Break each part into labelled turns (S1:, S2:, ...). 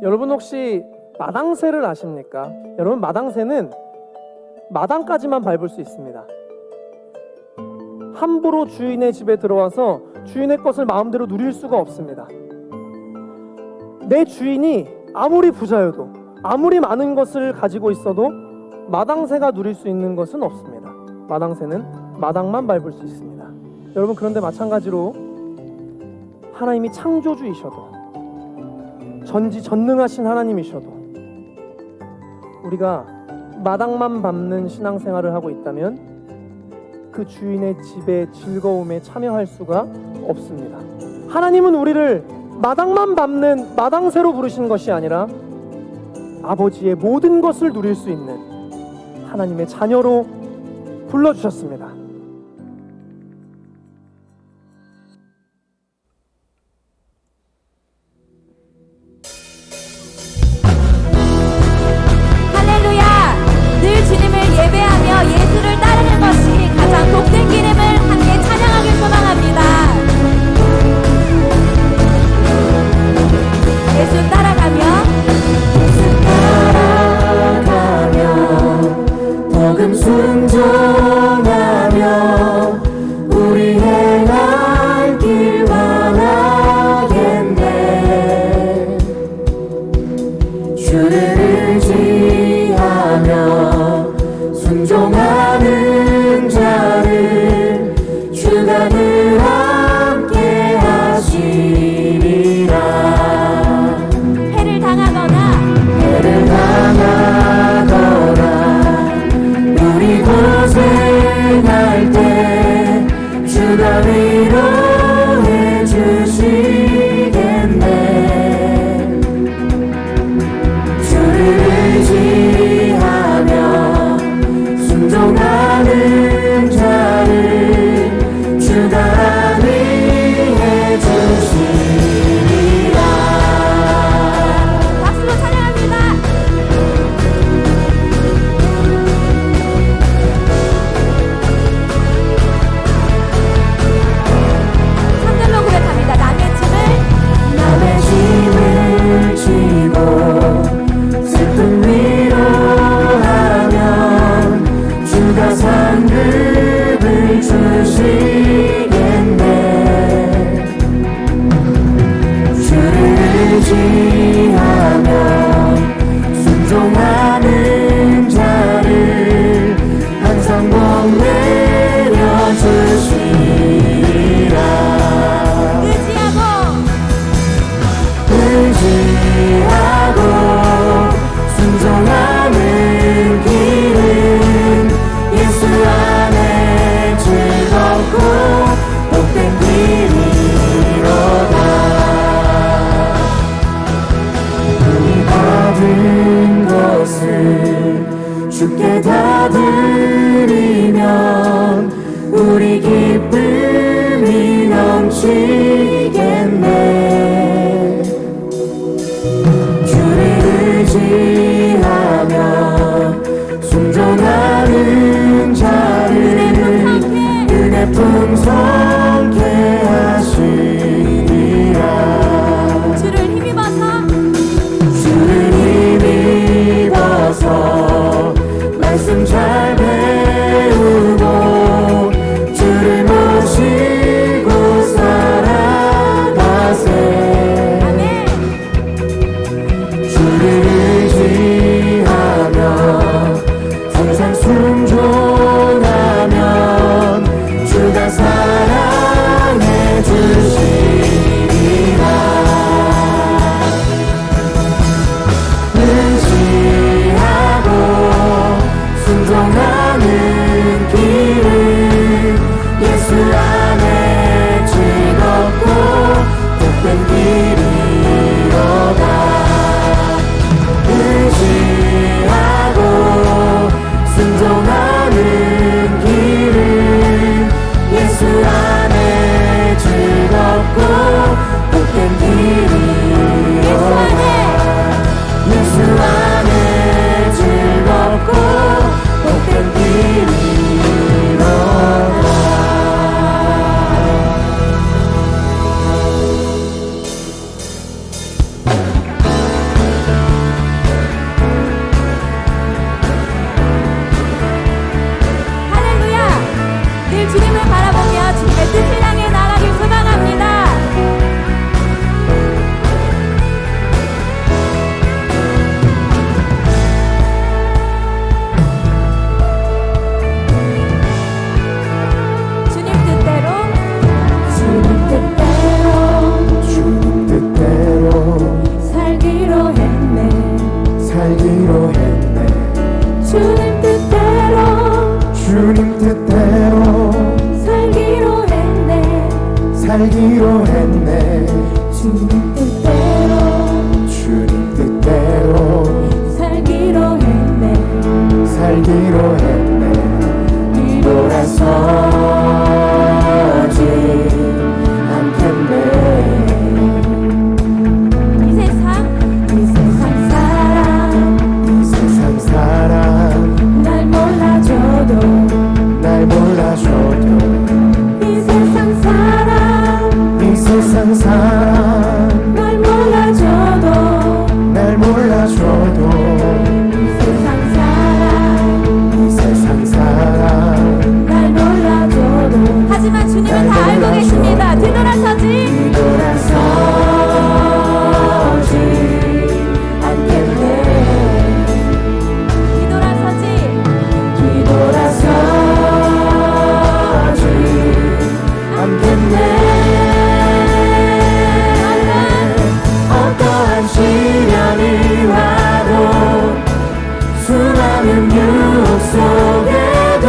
S1: 여러분 혹시 마당새를 아십니까? 여러분, 마당새는 마당까지만 밟을 수 있습니다. 함부로 주인의 집에 들어와서 주인의 것을 마음대로 누릴 수가 없습니다. 내 주인이 아무리 부자여도, 아무리 많은 것을 가지고 있어도 마당새가 누릴 수 있는 것은 없습니다. 마당새는 마당만 밟을 수 있습니다. 여러분, 그런데 마찬가지로 하나님이 창조주이셔도, 전지전능하신 하나님이셔도 우리가 마당만 밟는 신앙생활을 하고 있다면 그 주인의 집의 즐거움에 참여할 수가 없습니다. 하나님은 우리를 마당만 밟는 마당새로 부르신 것이 아니라 아버지의 모든 것을 누릴 수 있는 하나님의 자녀로 불러주셨습니다.
S2: 예수를 따르는 것이 가장 복된 기름을 함께 찬양하길 소망합니다. 예수 따라가며 복음 순종하며 우리 행할 길 원하겠네. 주를 의지하며 순종하는 자를 주가 늘 함께 하시리라. 해를 당하거나 우리 고생할 때 주가 위로해 주시겠네. 주를 의지하며 순종하는 자를 주가 안위해 주시리라. 박수로 찬양합니다. 참들로 고백합니다. 남의 짐을 지고 슬픔 위로하며 주가 상급을 주시겠네. 주를 의지하며 순종하는 자를 항상 복 내려주시리라. 의지하고 순종하는 길은 예수 안에 즐겁고 복된 길이로다. 우리 받은 것을 주께 다 드리면 우리 기쁨이 넘치겠네. 주를 의지하며 순종하는 자를 은혜 풍성케 하시리라. 주를 힘입어서 말씀 잘 배우고 주를 모시고 살아가세. 주를 의지하며 항상 순종하면 주가 사랑해 주시리라. 의지하고 순종하는
S3: 살기로 했네.
S2: 주님 뜻대로
S3: 주님 뜻대로
S2: 살기로 했네.
S3: 살기로 했네. 뒤돌아서지 않겠네.
S2: 이 세상 사람
S3: 이 세상 사람
S2: 날 몰라줘도
S3: 날 몰라줘도
S2: 이 세상 사람
S3: 이 세상 사람
S2: 날 몰라줘도
S3: 날 몰라줘도
S2: 이 세상 사람
S3: 이 세상 사람
S2: 날 몰라줘도 하지만 주님은 다 알고 계십니다. 뒤돌아서지
S3: 뒤돌아서지 않겠네.
S2: 뒤돌아서지
S3: 뒤돌아서지 않겠네. 어떠한 시련이 와도 수많은 유혹 속에도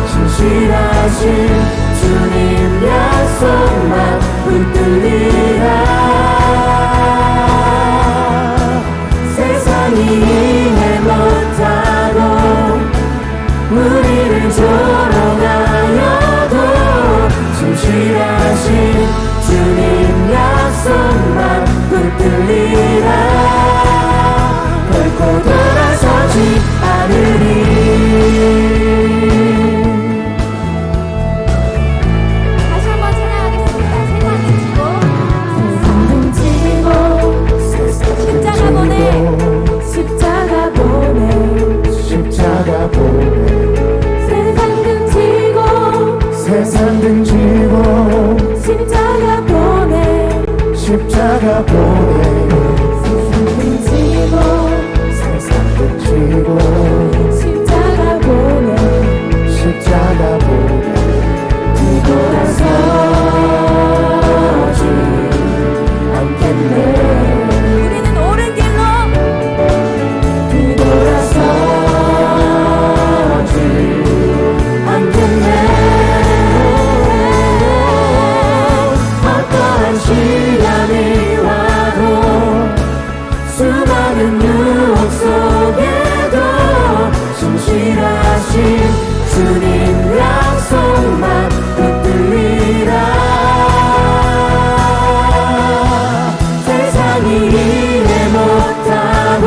S3: 신실하신 주님 약속만 붙들리라. 세상이 이해 못하고 우리를 조롱하여도 신실하신 주님 약속만 붙들리라. 결코 돌아서지 않으리.
S2: 다시 한번 찬양하겠습니다. 세상은 지고 십자가 보내 십자가 보내
S3: 십자가 보내
S2: 세상 등지고
S3: 세상 등지고
S2: 십자가 보내
S3: 십자가 보내
S2: 세상 등지고
S3: 세상 등지고
S2: 십자가 보내
S3: 십자가 보내 뒤돌아서지 않겠네.
S2: 우리는 옳은 길로
S3: 뒤돌아서지 않겠네. 어떠한 시련이 와도 수많은 유혹 속에도 신실하신 주님 약속만 붙들리라. 세상이 이해 못하고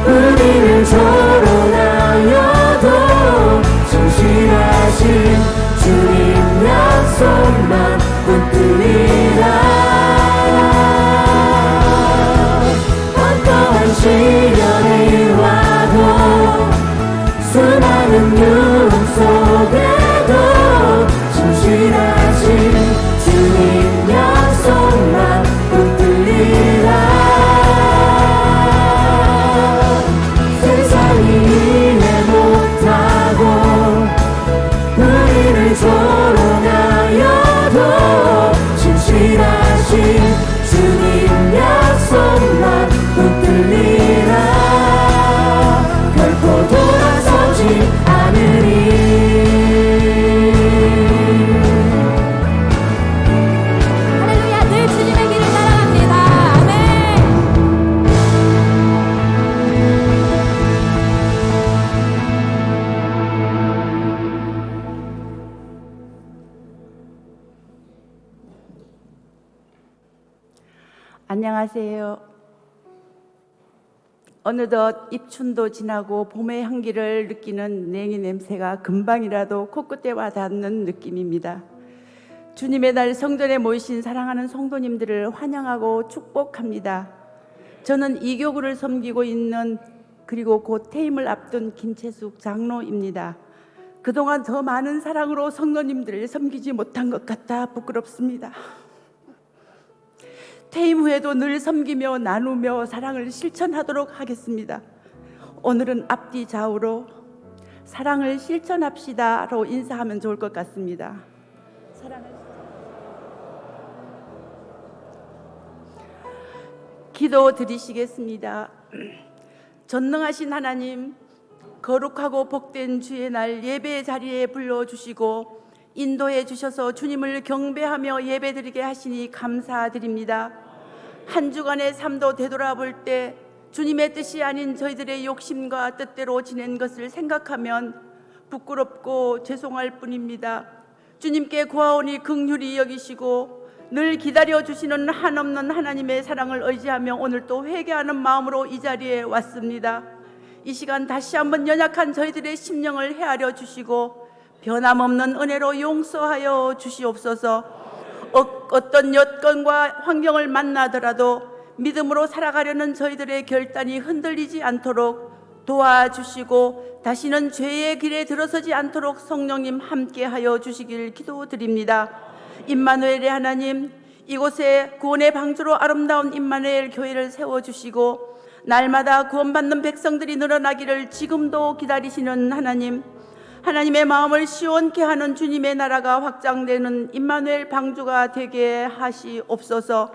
S3: 우리를 조롱하여도 신실하신 주님 약속만 붙들리라. 어떠한 시련이 와도 수많은 유혹 속에도 신실하신 주님 약속만 붙들리라. 세상이 이해 못하고 우리를 조롱하여도 신실하신 주님 약속만 붙들리라. 결코 돌아서지 않으리.
S2: 할렐루야 늘 주님의 길을 따라갑니다. 아멘.
S4: 안녕하세요. 어느덧 입춘도 지나고 봄의 향기를 느끼는 냉이 냄새가 금방이라도 코끝에 와 닿는 느낌입니다. 주님의 날 성전에 모이신 사랑하는 성도님들을 환영하고 축복합니다. 저는 이교구를 섬기고 있는 그리고 곧 퇴임을 앞둔 김채숙 장로입니다. 그동안 더 많은 사랑으로 성도님들을 섬기지 못한 것 같아 부끄럽습니다. 퇴임 후에도 늘 섬기며 나누며 사랑을 실천하도록 하겠습니다. 오늘은 앞뒤 좌우로 사랑을 실천합시다로 인사하면 좋을 것 같습니다. 기도 드리시겠습니다. 전능하신 하나님, 거룩하고 복된 주의 날 예배의 자리에 불러주시고 인도해 주셔서 주님을 경배하며 예배드리게 하시니 감사드립니다. 한 주간의 삶도 되돌아볼 때 주님의 뜻이 아닌 저희들의 욕심과 뜻대로 지낸 것을 생각하면 부끄럽고 죄송할 뿐입니다. 주님께 구하오니 긍휼히 여기시고 늘 기다려주시는 한없는 하나님의 사랑을 의지하며 오늘 또 회개하는 마음으로 이 자리에 왔습니다. 이 시간 다시 한번 연약한 저희들의 심령을 헤아려 주시고 변함없는 은혜로 용서하여 주시옵소서. 어떤 여건과 환경을 만나더라도 믿음으로 살아가려는 저희들의 결단이 흔들리지 않도록 도와주시고 다시는 죄의 길에 들어서지 않도록 성령님 함께하여 주시길 기도드립니다. 임마누엘의 하나님, 이곳에 구원의 방주로 아름다운 임마누엘 교회를 세워주시고 날마다 구원받는 백성들이 늘어나기를 지금도 기다리시는 하나님, 하나님의 마음을 시원케 하는 주님의 나라가 확장되는 임마누엘 방주가 되게 하시옵소서.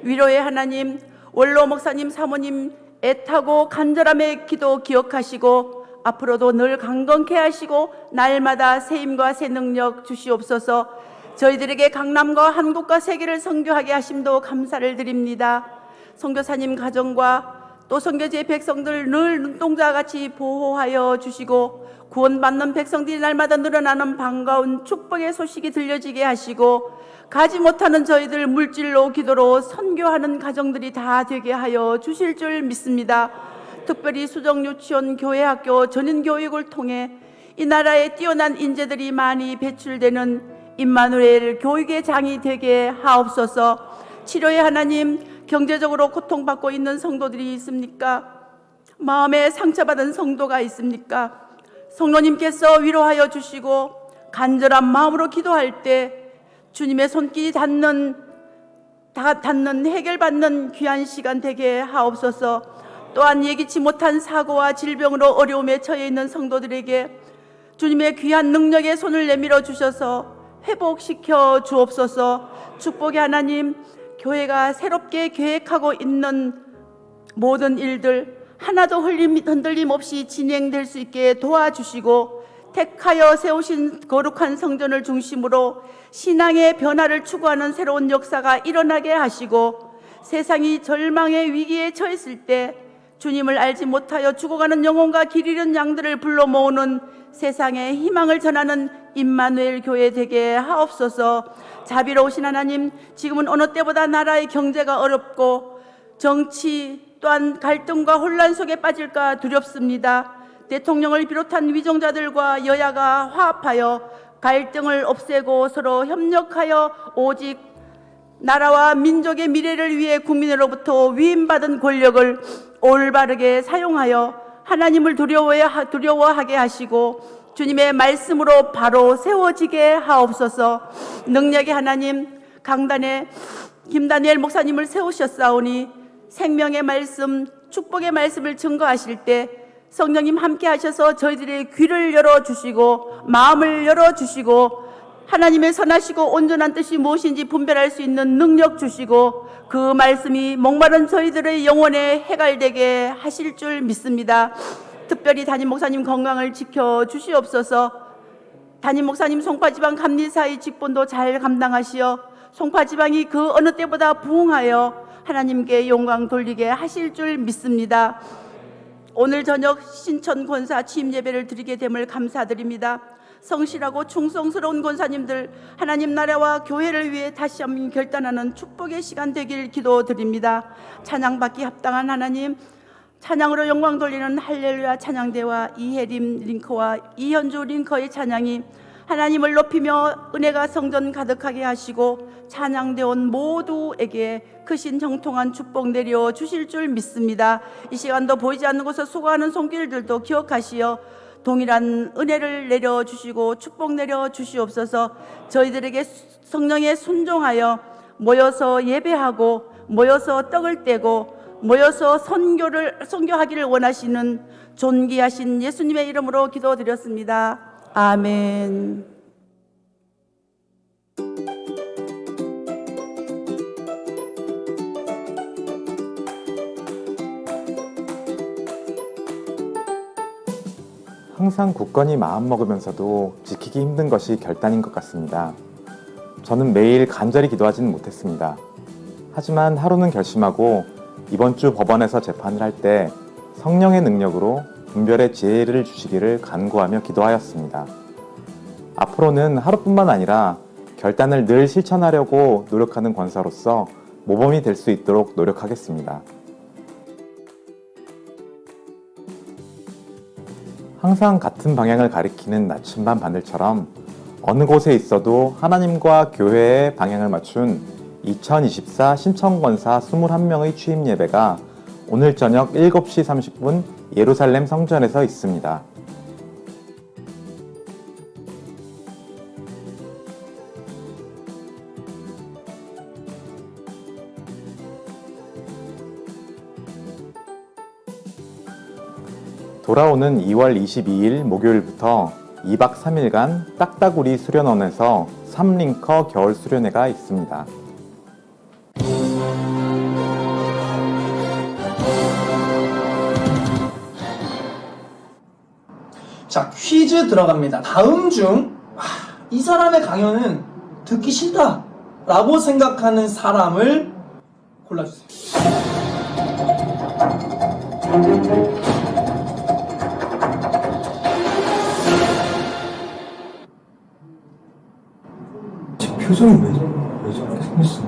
S4: 위로의 하나님, 원로 목사님 사모님 애타고 간절함의 기도 기억하시고 앞으로도 늘 강건케 하시고 날마다 새 힘과 새 능력 주시옵소서. 저희들에게 강남과 한국과 세계를 선교하게 하심도 감사를 드립니다. 선교사님 가정과 또 선교지의 백성들 늘 눈동자같이 보호하여 주시고 구원받는 백성들이 날마다 늘어나는 반가운 축복의 소식이 들려지게 하시고 가지 못하는 저희들 물질로 기도로 선교하는 가정들이 다 되게 하여 주실 줄 믿습니다. 특별히 수정 유치원 교회 학교 전인 교육을 통해 이 나라에 뛰어난 인재들이 많이 배출되는 임마누엘 교육의 장이 되게 하옵소서. 치료의 하나님, 경제적으로 고통받고 있는 성도들이 있습니까? 마음에 상처받은 성도가 있습니까? 성도님께서 위로하여 주시고 간절한 마음으로 기도할 때 주님의 손길이 닿는 해결받는 귀한 시간 되게 하옵소서. 또한 예기치 못한 사고와 질병으로 어려움에 처해 있는 성도들에게 주님의 귀한 능력의 손을 내밀어 주셔서 회복시켜 주옵소서. 축복의 하나님, 교회가 새롭게 계획하고 있는 모든 일들 하나도 흔들림 없이 진행될 수 있게 도와주시고 택하여 세우신 거룩한 성전을 중심으로 신앙의 변화를 추구하는 새로운 역사가 일어나게 하시고 세상이 절망의 위기에 처했을 때 주님을 알지 못하여 죽어가는 영혼과 길 잃은 양들을 불러 모으는 세상에 희망을 전하는 임마누엘 교회 되게 하옵소서. 자비로우신 하나님, 지금은 어느 때보다 나라의 경제가 어렵고 정치 또한 갈등과 혼란 속에 빠질까 두렵습니다. 대통령을 비롯한 위정자들과 여야가 화합하여 갈등을 없애고 서로 협력하여 오직 나라와 민족의 미래를 위해 국민으로부터 위임받은 권력을 올바르게 사용하여 하나님을 두려워하게 하시고 주님의 말씀으로 바로 세워지게 하옵소서. 능력의 하나님, 강단에 김다니엘 목사님을 세우셨사오니 생명의 말씀, 축복의 말씀을 증거하실 때 성령님 함께 하셔서 저희들의 귀를 열어주시고 마음을 열어주시고 하나님의 선하시고 온전한 뜻이 무엇인지 분별할 수 있는 능력 주시고 그 말씀이 목마른 저희들의 영혼에 해갈되게 하실 줄 믿습니다. 특별히 담임 목사님 건강을 지켜 주시옵소서. 담임 목사님 송파지방 감리사의 직분도 잘 감당하시어 송파지방이 그 어느 때보다 부흥하여 하나님께 영광 돌리게 하실 줄 믿습니다. 오늘 저녁 신천 권사 취임 예배를 드리게 됨을 감사드립니다. 성실하고 충성스러운 권사님들 하나님 나라와 교회를 위해 다시 한번 결단하는 축복의 시간 되길 기도드립니다. 찬양받기 합당한 하나님, 찬양으로 영광 돌리는 할렐루야 찬양대와 이혜림 링커와 이현주 링커의 찬양이 하나님을 높이며 은혜가 성전 가득하게 하시고 찬양대원 모두에게 크신 정통한 축복 내려 주실 줄 믿습니다. 이 시간도 보이지 않는 곳에 수고하는 손길들도 기억하시어 동일한 은혜를 내려주시고 축복 내려주시옵소서. 저희들에게 성령에 순종하여 모여서 예배하고 모여서 떡을 떼고 모여서 선교하기를 원하시는 존귀하신 예수님의 이름으로 기도드렸습니다. 아멘.
S5: 항상 굳건히 마음먹으면서도 지키기 힘든 것이 결단인 것 같습니다. 저는 매일 간절히 기도하지는 못했습니다. 하지만 하루는 결심하고 이번 주 법원에서 재판을 할 때 성령의 능력으로 분별의 지혜를 주시기를 간구하며 기도하였습니다. 앞으로는 하루뿐만 아니라 결단을 늘 실천하려고 노력하는 권사로서 모범이 될 수 있도록 노력하겠습니다. 항상 같은 방향을 가리키는 나침반 바늘처럼 어느 곳에 있어도 하나님과 교회의 방향을 맞춘 2024 신청권사 21명의 취임 예배가 오늘 저녁 7시 30분 예루살렘 성전에서 있습니다. 돌아오는 2월 22일 목요일부터 2박 3일간 딱따구리 수련원에서 3링커 겨울 수련회가 있습니다.
S1: 자, 퀴즈 들어갑니다. 다음 중 이 사람의 강연은 듣기 싫다 라고 생각하는 사람을 골라주세요.
S6: 표정이 왜 저렇게 생겼어?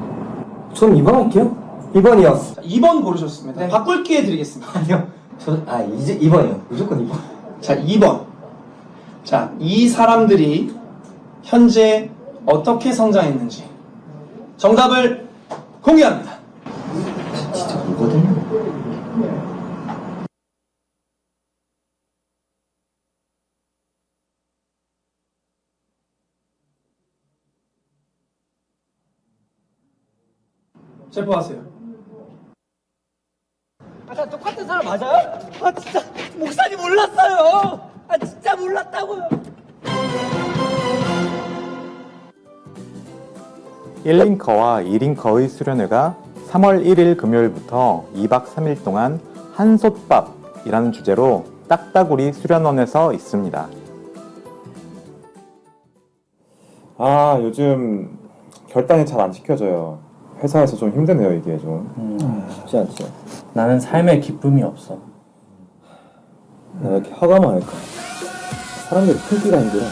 S6: 전 2번 할게요. 2번이요.
S1: 자, 2번 고르셨습니다. 바꿀 기회 드리겠습니다.
S6: 아니요. 이제 2번이요. 무조건 2번.
S1: 자, 2번. 자, 이 사람들이 현재 어떻게 성장했는지 정답을 공개합니다.
S6: 진짜 뭐거든요.
S1: 체포하세요.
S7: 아까 똑같은 사람 맞아요? 아 진짜 목사님 몰랐어요. 아 진짜 몰랐다고요.
S5: 1링커와 2링커의 수련회가 3월 1일 금요일부터 2박 3일 동안 한솥밥이라는 주제로 딱따구리 수련원에서 있습니다.
S8: 요즘 결단이 잘 안 지켜져요. 회사에서 좀 힘드네요, 이게 좀.
S6: 쉽지 않지. 나는 삶에 기쁨이 없어.
S8: 왜 이렇게 화가 많을까? 사람들이 풀기가 힘들어.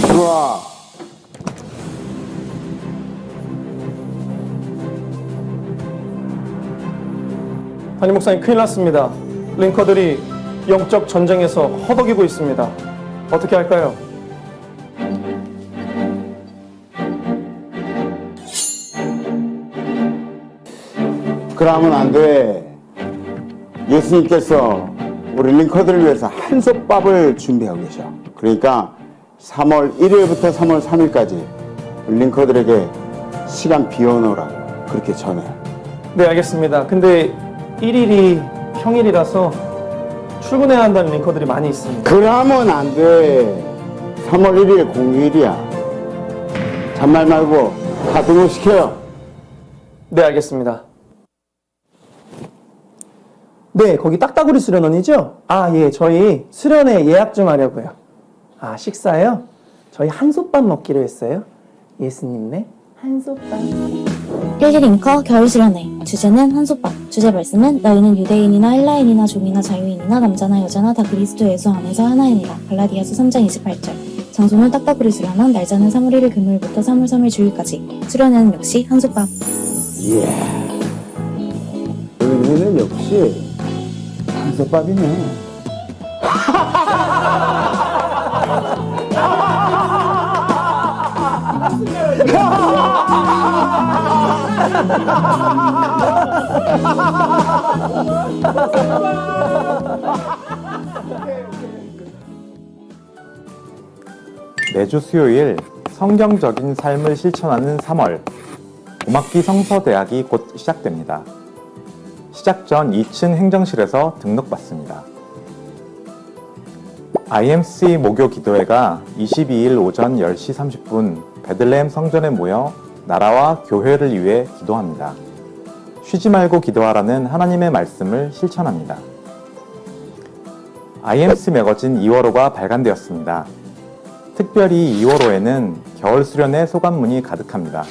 S9: 들어와.
S1: 담임 목사님, 큰일 났습니다. 링커들이 영적 전쟁에서 허덕이고 있습니다. 어떻게 할까요?
S9: 그러면 안 돼. 예수님께서 우리 링커들을 위해서 한솥밥을 준비하고 계셔. 그러니까 3월 1일부터 3월 3일까지 링커들에게 시간 비워놓으라고 그렇게 전해.
S1: 네, 알겠습니다. 근데 1일이 평일이라서 출근해야 한다는 링커들이 많이 있습니다.
S9: 그러면 안 돼. 3월 1일 공휴일이야. 잔말 말고 다 등록시켜요.
S1: 네, 알겠습니다. 네, 거기 딱따구리 수련원이죠? 예, 저희 수련회 예약 좀 하려고요. 식사요? 저희 한솥밥 먹기로 했어요. 예수님네 한솥밥.
S10: 1링커 겨울수련회. 주제는 한솥밥. 주제 말씀은 너희는 유대인이나 헬라인이나 종이나 자유인이나 남자나 여자나 다 그리스도 예수 안에서 하나이니라. 갈라디아서 3장 28절. 장소는 딱따구리 수련원. 날짜는 3월 1일 금요일부터 3월 3일 주일까지. 수련회는 역시 한솥밥.
S9: 이야. 은혜는 역시 한솥밥이네.
S5: 매주 수요일 성경적인 삶을 실천하는 3월, 고막기 성서대학이 곧 시작됩니다. 시작 전 2층 행정실에서 등록받습니다. IMC 모교 기도회가 22일 오전 10시 30분 베들레헴 성전에 모여 나라와 교회를 위해 기도합니다. 쉬지 말고 기도하라는 하나님의 말씀을 실천합니다. IMC 매거진 2월호가 발간되었습니다. 특별히 2월호에는 겨울 수련회 소감문이 가득합니다.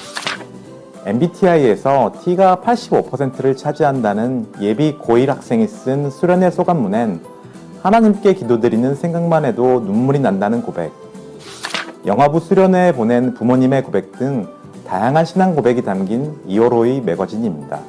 S5: MBTI에서 T가 85%를 차지한다는 예비 고1 학생이 쓴 수련회 소감문엔 하나님께 기도드리는 생각만 해도 눈물이 난다는 고백, 영화부 수련회에 보낸 부모님의 고백 등 다양한 신앙 고백이 담긴 2월호의 매거진입니다.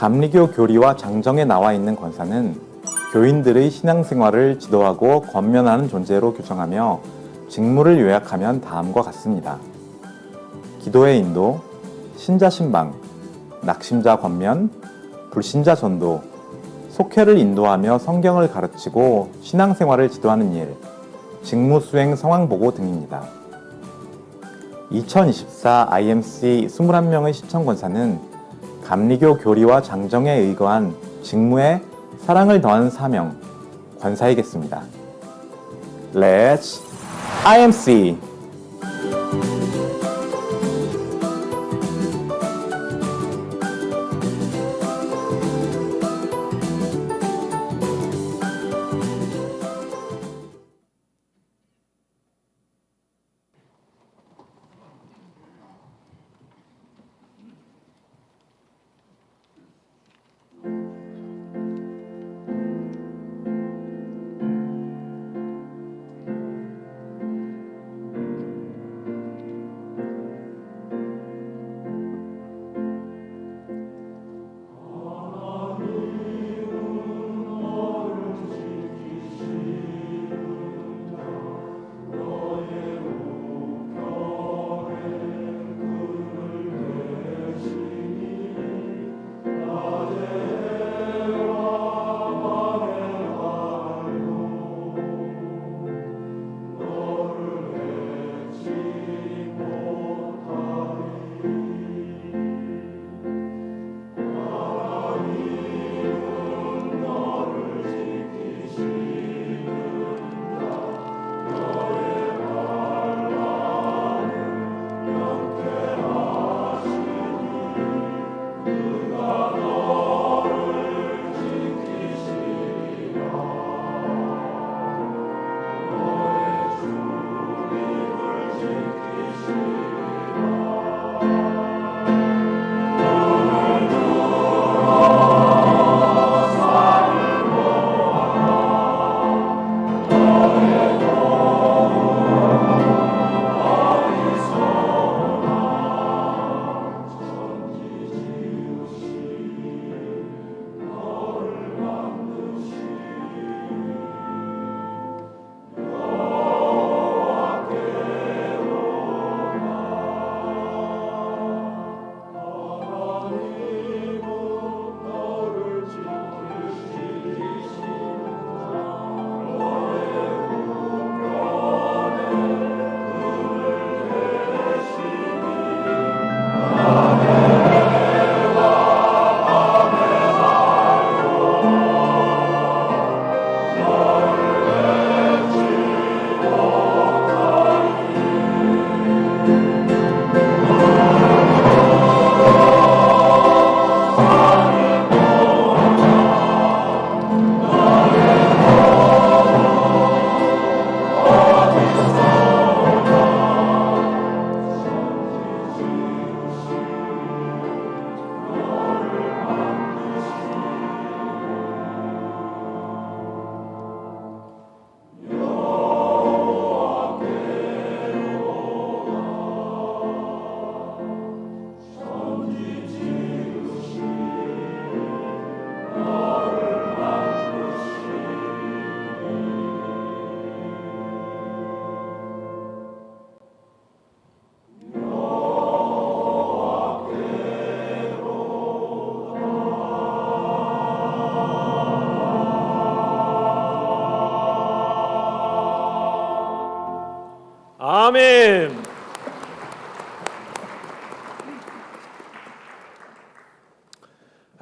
S5: 감리교 교리와 장정에 나와 있는 권사는 교인들의 신앙생활을 지도하고 권면하는 존재로 규정하며 직무를 요약하면 다음과 같습니다. 기도의 인도, 신자 신방, 낙심자 권면, 불신자 전도, 속회를 인도하며 성경을 가르치고 신앙생활을 지도하는 일, 직무 수행 상황 보고 등입니다. 2024 IMC 21명의 시청권사는 감리교 교리와 장정에 의거한 직무에 사랑을 더한 사명, 권사이겠습니다. Let's IMC!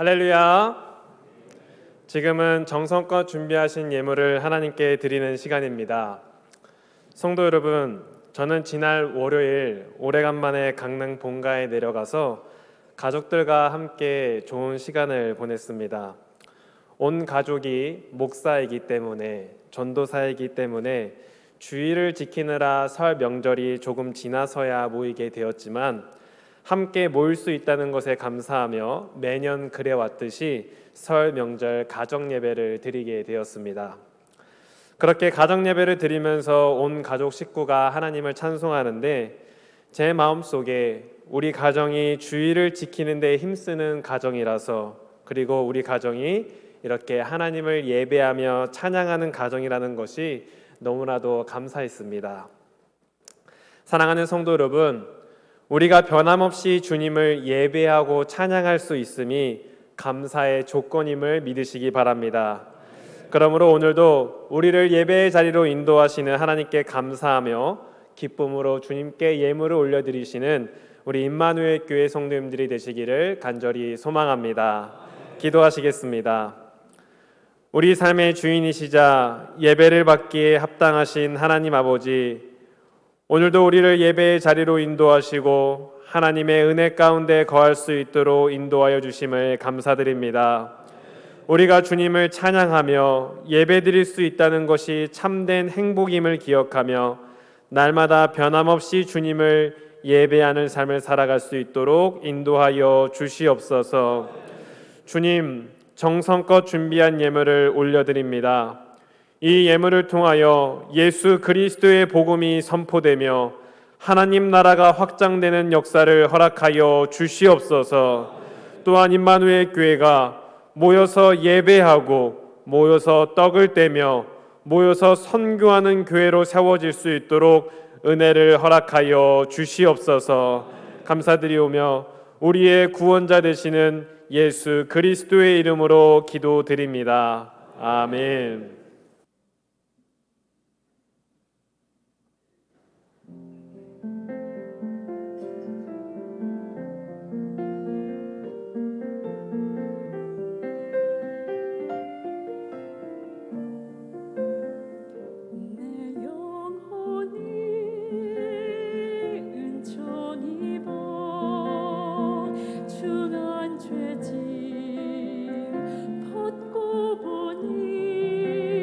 S11: 할렐루야. 지금은 정성껏 준비하신 예물을 하나님께 드리는 시간입니다. 성도 여러분, 저는 지난 월요일 오래간만에 강릉 본가에 내려가서 가족들과 함께 좋은 시간을 보냈습니다. 온 가족이 목사이기 때문에, 전도사이기 때문에 주일을 지키느라 설 명절이 조금 지나서야 모이게 되었지만 함께 모일 수 있다는 것에 감사하며 매년 그래왔듯이 설 명절 가정 예배를 드리게 되었습니다. 그렇게 가정 예배를 드리면서 온 가족 식구가 하나님을 찬송하는데 제 마음속에 우리 가정이 주일을 지키는 데 힘쓰는 가정이라서, 그리고 우리 가정이 이렇게 하나님을 예배하며 찬양하는 가정이라는 것이 너무나도 감사했습니다. 사랑하는 성도 여러분, 우리가 변함없이 주님을 예배하고 찬양할 수 있음이 감사의 조건임을 믿으시기 바랍니다. 그러므로 오늘도 우리를 예배의 자리로 인도하시는 하나님께 감사하며 기쁨으로 주님께 예물을 올려드리시는 우리 임마누엘 교회 성도님들이 되시기를 간절히 소망합니다. 기도하시겠습니다. 우리 삶의 주인이시자 예배를 받기에 합당하신 하나님 아버지, 오늘도 우리를 예배의 자리로 인도하시고 하나님의 은혜 가운데 거할 수 있도록 인도하여 주심을 감사드립니다. 우리가 주님을 찬양하며 예배드릴 수 있다는 것이 참된 행복임을 기억하며 날마다 변함없이 주님을 예배하는 삶을 살아갈 수 있도록 인도하여 주시옵소서. 주님, 정성껏 준비한 예물을 올려드립니다. 이 예물을 통하여 예수 그리스도의 복음이 선포되며 하나님 나라가 확장되는 역사를 허락하여 주시옵소서. 또한 임마누엘 교회가 모여서 예배하고 모여서 떡을 떼며 모여서 선교하는 교회로 세워질 수 있도록 은혜를 허락하여 주시옵소서. 감사드리오며 우리의 구원자 되시는 예수 그리스도의 이름으로 기도드립니다. 아멘.
S3: 죄짐 벗고 보니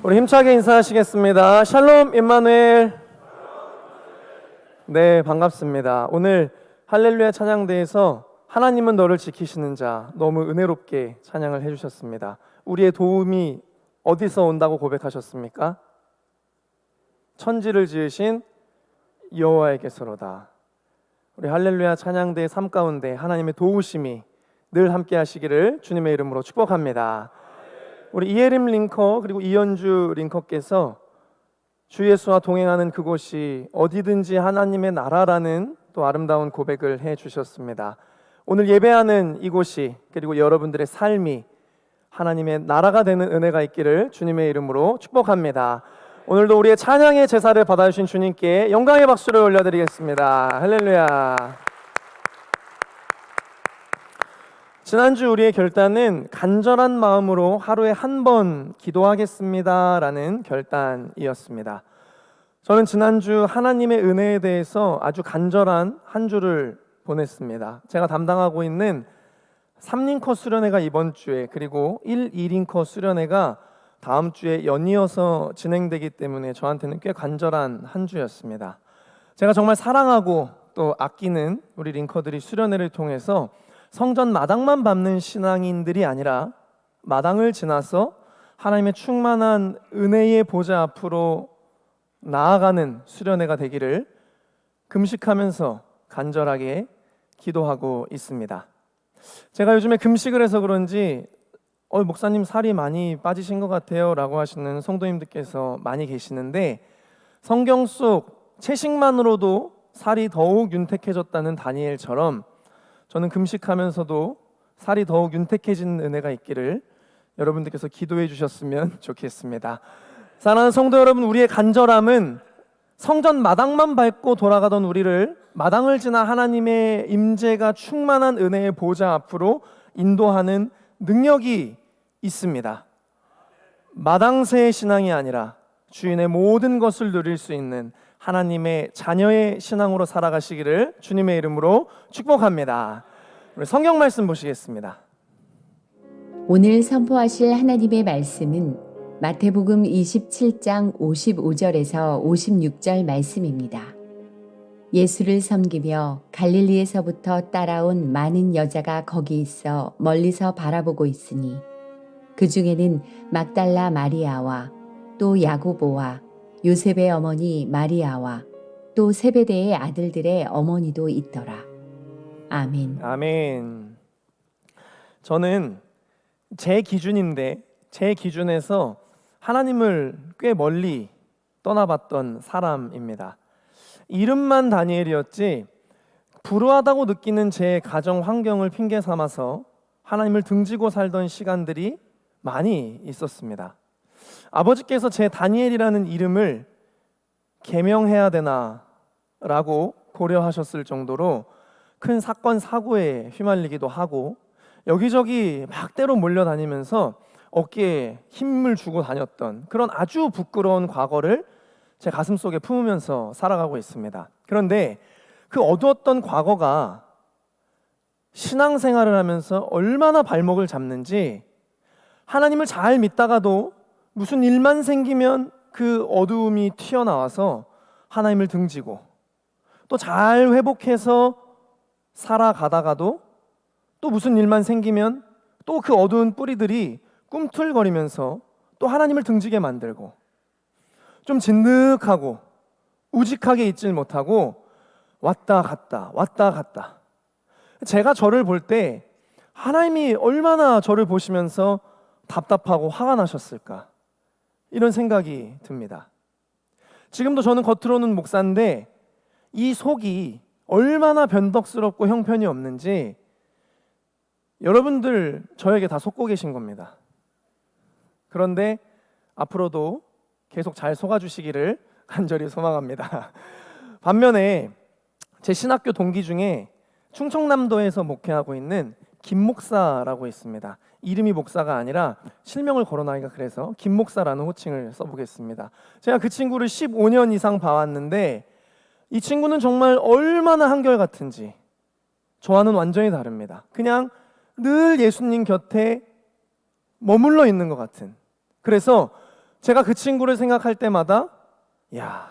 S1: 우리 힘차게 인사하시겠습니다. 샬롬 임마누엘. 네, 반갑습니다. 오늘 할렐루야 찬양대에서 하나님은 너를 지키시는 자 너무 은혜롭게 찬양을 해주셨습니다. 우리의 도움이 어디서 온다고 고백하셨습니까? 천지를 지으신 여호와에게서로다. 우리 할렐루야 찬양대의 삶 가운데 하나님의 도우심이 늘 함께 하시기를 주님의 이름으로 축복합니다. 우리 이예림 링커 그리고 이현주 링커께서 주 예수와 동행하는 그곳이 어디든지 하나님의 나라라는 또 아름다운 고백을 해주셨습니다. 오늘 예배하는 이곳이 그리고 여러분들의 삶이 하나님의 나라가 되는 은혜가 있기를 주님의 이름으로 축복합니다. 오늘도 우리의 찬양의 제사를 받아주신 주님께 영광의 박수를 올려드리겠습니다. 할렐루야. 지난주 우리의 결단은 간절한 마음으로 하루에 한 번 기도하겠습니다 라는 결단이었습니다. 저는 지난주 하나님의 은혜에 대해서 아주 간절한 한 주를 보냈습니다. 제가 담당하고 있는 3링커 수련회가 이번 주에 그리고 2링커 수련회가 다음 주에 연이어서 진행되기 때문에 저한테는 꽤 간절한 한 주였습니다. 제가 정말 사랑하고 또 아끼는 우리 링커들이 수련회를 통해서 성전 마당만 밟는 신앙인들이 아니라 마당을 지나서 하나님의 충만한 은혜의 보좌 앞으로 나아가는 수련회가 되기를 금식하면서 간절하게 기도하고 있습니다. 제가 요즘에 금식을 해서 그런지 목사님 살이 많이 빠지신 것 같아요 라고 하시는 성도님들께서 많이 계시는데, 성경 속 채식만으로도 살이 더욱 윤택해졌다는 다니엘처럼 저는 금식하면서도 살이 더욱 윤택해진 은혜가 있기를 여러분들께서 기도해 주셨으면 좋겠습니다. 사랑하는 성도 여러분, 우리의 간절함은 성전 마당만 밟고 돌아가던 우리를 마당을 지나 하나님의 임재가 충만한 은혜의 보좌 앞으로 인도하는 능력이 있습니다. 마당새의 신앙이 아니라 주인의 모든 것을 누릴 수 있는 하나님의 자녀의 신앙으로 살아가시기를 주님의 이름으로 축복합니다. 우리 성경 말씀 보시겠습니다.
S12: 오늘 선포하실 하나님의 말씀은 마태복음 27장 55절에서 56절 말씀입니다. 예수를 섬기며 갈릴리에서부터 따라온 많은 여자가 거기 있어 멀리서 바라보고 있으니 그 중에는 막달라 마리아와 또 야고보와 요셉의 어머니 마리아와 또 세베대의 아들들의 어머니도 있더라. 아멘.
S1: 아멘. 저는 제 기준인데 제 기준에서 하나님을 꽤 멀리 떠나봤던 사람입니다. 이름만 다니엘이었지 불우하다고 느끼는 제 가정 환경을 핑계 삼아서 하나님을 등지고 살던 시간들이 많이 있었습니다. 아버지께서 제 다니엘이라는 이름을 개명해야 되나 라고 고려하셨을 정도로 큰 사건 사고에 휘말리기도 하고 여기저기 막대로 몰려다니면서 어깨에 힘을 주고 다녔던 그런 아주 부끄러운 과거를 제 가슴속에 품으면서 살아가고 있습니다. 그런데 그 어두웠던 과거가 신앙생활을 하면서 얼마나 발목을 잡는지, 하나님을 잘 믿다가도 무슨 일만 생기면 그 어두움이 튀어나와서 하나님을 등지고 또 잘 회복해서 살아가다가도 또 무슨 일만 생기면 또 그 어두운 뿌리들이 꿈틀거리면서 또 하나님을 등지게 만들고, 좀 진득하고 우직하게 있질 못하고 왔다 갔다 왔다 갔다. 제가 저를 볼 때 하나님이 얼마나 저를 보시면서 답답하고 화가 나셨을까? 이런 생각이 듭니다. 지금도 저는 겉으로는 목사인데 이 속이 얼마나 변덕스럽고 형편이 없는지 여러분들 저에게 다 속고 계신 겁니다. 그런데 앞으로도 계속 잘 속아주시기를 간절히 소망합니다. 반면에 제 신학교 동기 중에 충청남도에서 목회하고 있는 김 목사라고 있습니다. 이름이 목사가 아니라 실명을 걸어놔니까 그래서 김 목사라는 호칭을 써보겠습니다. 제가 그 친구를 15년 이상 봐왔는데 이 친구는 정말 얼마나 한결같은지 저와는 완전히 다릅니다. 그냥 늘 예수님 곁에 머물러 있는 것 같은. 그래서 제가 그 친구를 생각할 때마다 야,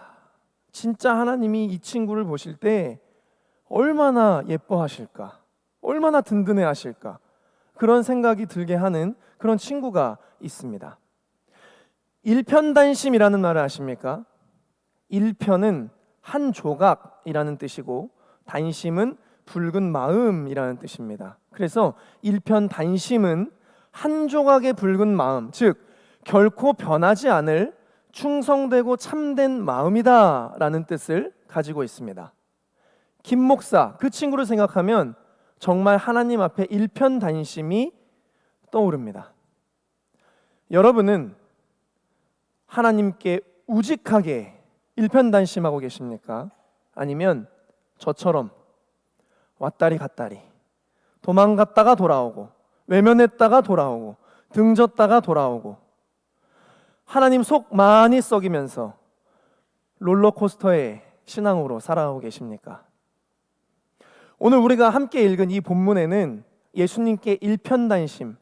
S1: 진짜 하나님이 이 친구를 보실 때 얼마나 예뻐하실까, 얼마나 든든해 하실까, 그런 생각이 들게 하는 그런 친구가 있습니다. 일편단심이라는 말을 아십니까? 일편은 한 조각이라는 뜻이고 단심은 붉은 마음이라는 뜻입니다. 그래서 일편단심은 한 조각의 붉은 마음, 즉 결코 변하지 않을 충성되고 참된 마음이다 라는 뜻을 가지고 있습니다. 김 목사, 그 친구를 생각하면 정말 하나님 앞에 일편단심이 떠오릅니다. 여러분은 하나님께 우직하게 일편단심하고 계십니까? 아니면 저처럼 왔다리 갔다리 도망갔다가 돌아오고 외면했다가 돌아오고 등졌다가 돌아오고 하나님 속 많이 썩이면서 롤러코스터의 신앙으로 살아가고 계십니까? 오늘 우리가 함께 읽은 이 본문에는 예수님께 일편단심,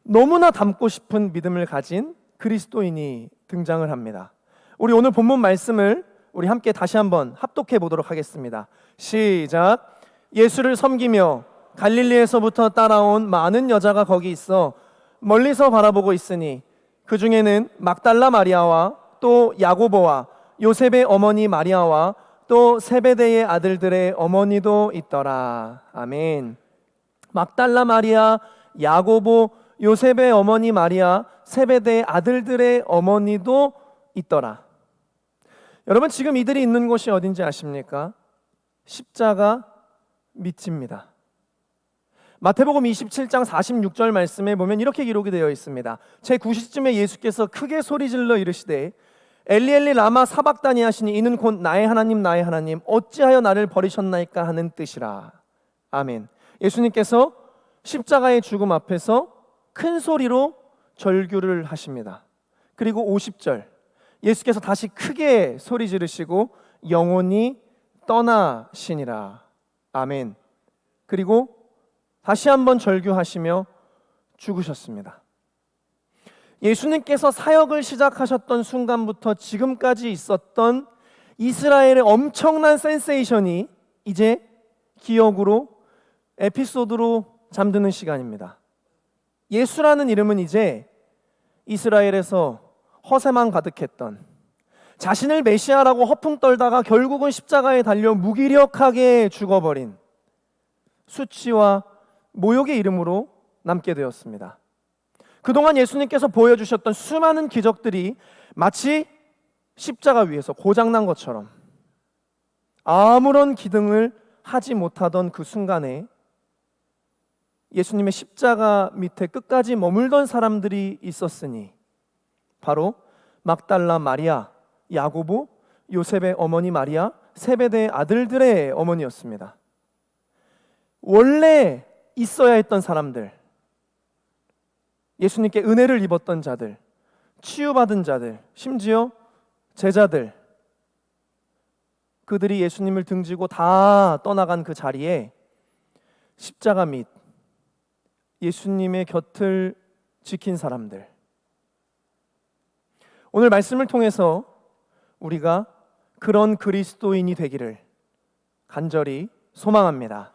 S1: 너무나 닮고 싶은 믿음을 가진 그리스도인이 등장을 합니다. 우리 오늘 본문 말씀을 우리 함께 다시 한번 합독해 보도록 하겠습니다. 시작. 예수를 섬기며 갈릴리에서부터 따라온 많은 여자가 거기 있어 멀리서 바라보고 있으니 그 중에는 막달라 마리아와 또 야고보와 요셉의 어머니 마리아와 또 세베대의 아들들의 어머니도 있더라. 아멘. 막달라 마리아, 야고보, 요셉의 어머니 마리아, 세베대의 아들들의 어머니도 있더라. 여러분, 지금 이들이 있는 곳이 어딘지 아십니까? 십자가 밑입니다. 마태복음 27장 46절 말씀에 보면 이렇게 기록이 되어 있습니다. 제9시쯤에 예수께서 크게 소리질러 이르시되 엘리 엘리 라마 사박다니 하시니 이는 곧 나의 하나님 나의 하나님 어찌하여 나를 버리셨나이까 하는 뜻이라. 아멘. 예수님께서 십자가의 죽음 앞에서 큰 소리로 절규를 하십니다. 그리고 50절 예수께서 다시 크게 소리 지르시고 영원히 떠나시니라. 아멘. 그리고 다시 한번 절규하시며 죽으셨습니다. 예수님께서 사역을 시작하셨던 순간부터 지금까지 있었던 이스라엘의 엄청난 센세이션이 이제 기억으로, 에피소드로 잠드는 시간입니다. 예수라는 이름은 이제 이스라엘에서 허세만 가득했던, 자신을 메시아라고 허풍 떨다가 결국은 십자가에 달려 무기력하게 죽어버린 수치와 모욕의 이름으로 남게 되었습니다. 그동안 예수님께서 보여주셨던 수많은 기적들이 마치 십자가 위에서 고장난 것처럼 아무런 기능을 하지 못하던 그 순간에 예수님의 십자가 밑에 끝까지 머물던 사람들이 있었으니 바로 막달라 마리아, 야고보, 요셉의 어머니 마리아, 세베대의 아들들의 어머니였습니다. 원래 있어야 했던 사람들, 예수님께 은혜를 입었던 자들, 치유받은 자들, 심지어 제자들, 그들이 예수님을 등지고 다 떠나간 그 자리에 십자가 밑 예수님의 곁을 지킨 사람들, 오늘 말씀을 통해서 우리가 그런 그리스도인이 되기를 간절히 소망합니다.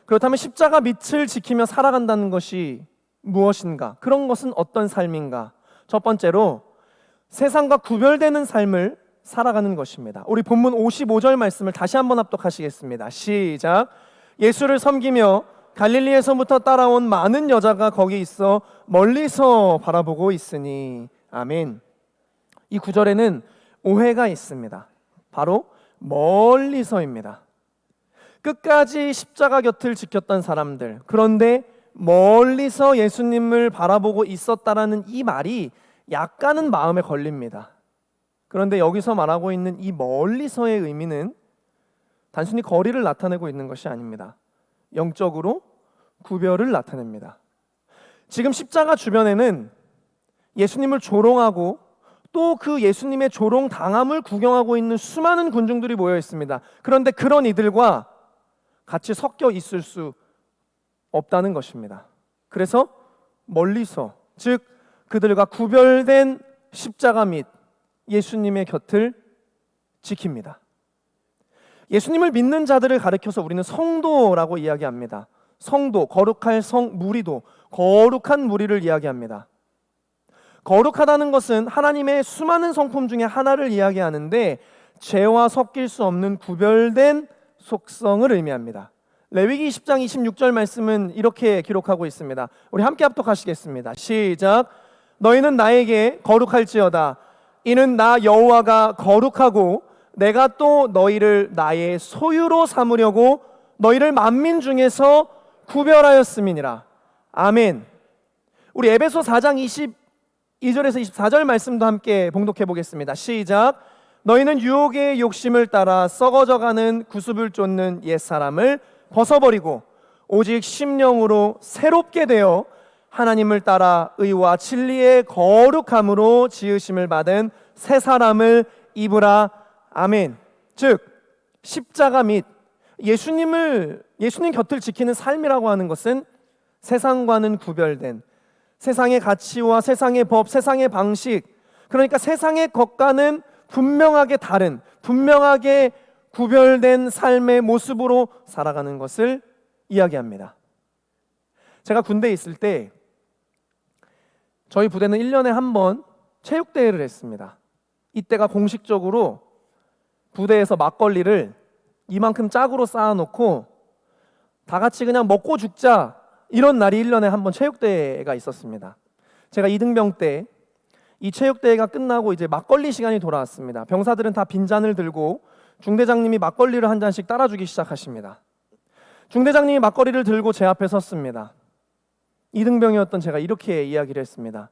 S1: 그렇다면 십자가 밑을 지키며 살아간다는 것이 무엇인가? 그런 것은 어떤 삶인가? 첫 번째로 세상과 구별되는 삶을 살아가는 것입니다. 우리 본문 55절 말씀을 다시 한번 합독하시겠습니다. 시작. 예수를 섬기며 갈릴리에서부터 따라온 많은 여자가 거기 있어 멀리서 바라보고 있으니. 아멘. 이 구절에는 오해가 있습니다. 바로 멀리서입니다. 끝까지 십자가 곁을 지켰던 사람들, 그런데 멀리서 예수님을 바라보고 있었다라는 이 말이 약간은 마음에 걸립니다. 그런데 여기서 말하고 있는 이 멀리서의 의미는 단순히 거리를 나타내고 있는 것이 아닙니다. 영적으로 구별을 나타냅니다. 지금 십자가 주변에는 예수님을 조롱하고 또 그 예수님의 조롱 당함을 구경하고 있는 수많은 군중들이 모여 있습니다. 그런데 그런 이들과 같이 섞여 있을 수 없다는 것입니다. 그래서 멀리서, 즉 그들과 구별된 십자가 및 예수님의 곁을 지킵니다. 예수님을 믿는 자들을 가리켜서 우리는 성도라고 이야기합니다. 성도, 거룩할 성, 무리도, 거룩한 무리를 이야기합니다. 거룩하다는 것은 하나님의 수많은 성품 중에 하나를 이야기하는데 죄와 섞일 수 없는 구별된 속성을 의미합니다. 레위기 20장 26절 말씀은 이렇게 기록하고 있습니다. 우리 함께 합독하시겠습니다. 시작. 너희는 나에게 거룩할지어다. 이는 나 여호와가 거룩하고 내가 또 너희를 나의 소유로 삼으려고 너희를 만민 중에서 구별하였음이니라. 아멘. 우리 에베소 4장 22절에서 24절 말씀도 함께 봉독해 보겠습니다. 시작. 너희는 유혹의 욕심을 따라 썩어져가는 구습을 쫓는 옛사람을 벗어버리고 오직 심령으로 새롭게 되어 하나님을 따라 의와 진리의 거룩함으로 지으심을 받은 새 사람을 입으라. 아멘. 즉 십자가 및 예수님 곁을 지키는 삶이라고 하는 것은 세상과는 구별된 세상의 가치와 세상의 법, 세상의 방식, 그러니까 세상의 것과는 분명하게 다른, 분명하게 구별된 삶의 모습으로 살아가는 것을 이야기합니다. 제가 군대에 있을 때 저희 부대는 1년에 한 번 체육대회를 했습니다. 이때가 공식적으로 부대에서 막걸리를 이만큼 짝으로 쌓아놓고 다 같이 그냥 먹고 죽자, 이런 날이 1년에 한 번 체육대회가 있었습니다. 제가 2등병 때 이 체육대회가 끝나고 이제 막걸리 시간이 돌아왔습니다. 병사들은 다 빈잔을 들고 중대장님이 막걸리를 한 잔씩 따라주기 시작하십니다. 중대장님이 막걸리를 들고 제 앞에 섰습니다. 2등병이었던 제가 이렇게 이야기를 했습니다.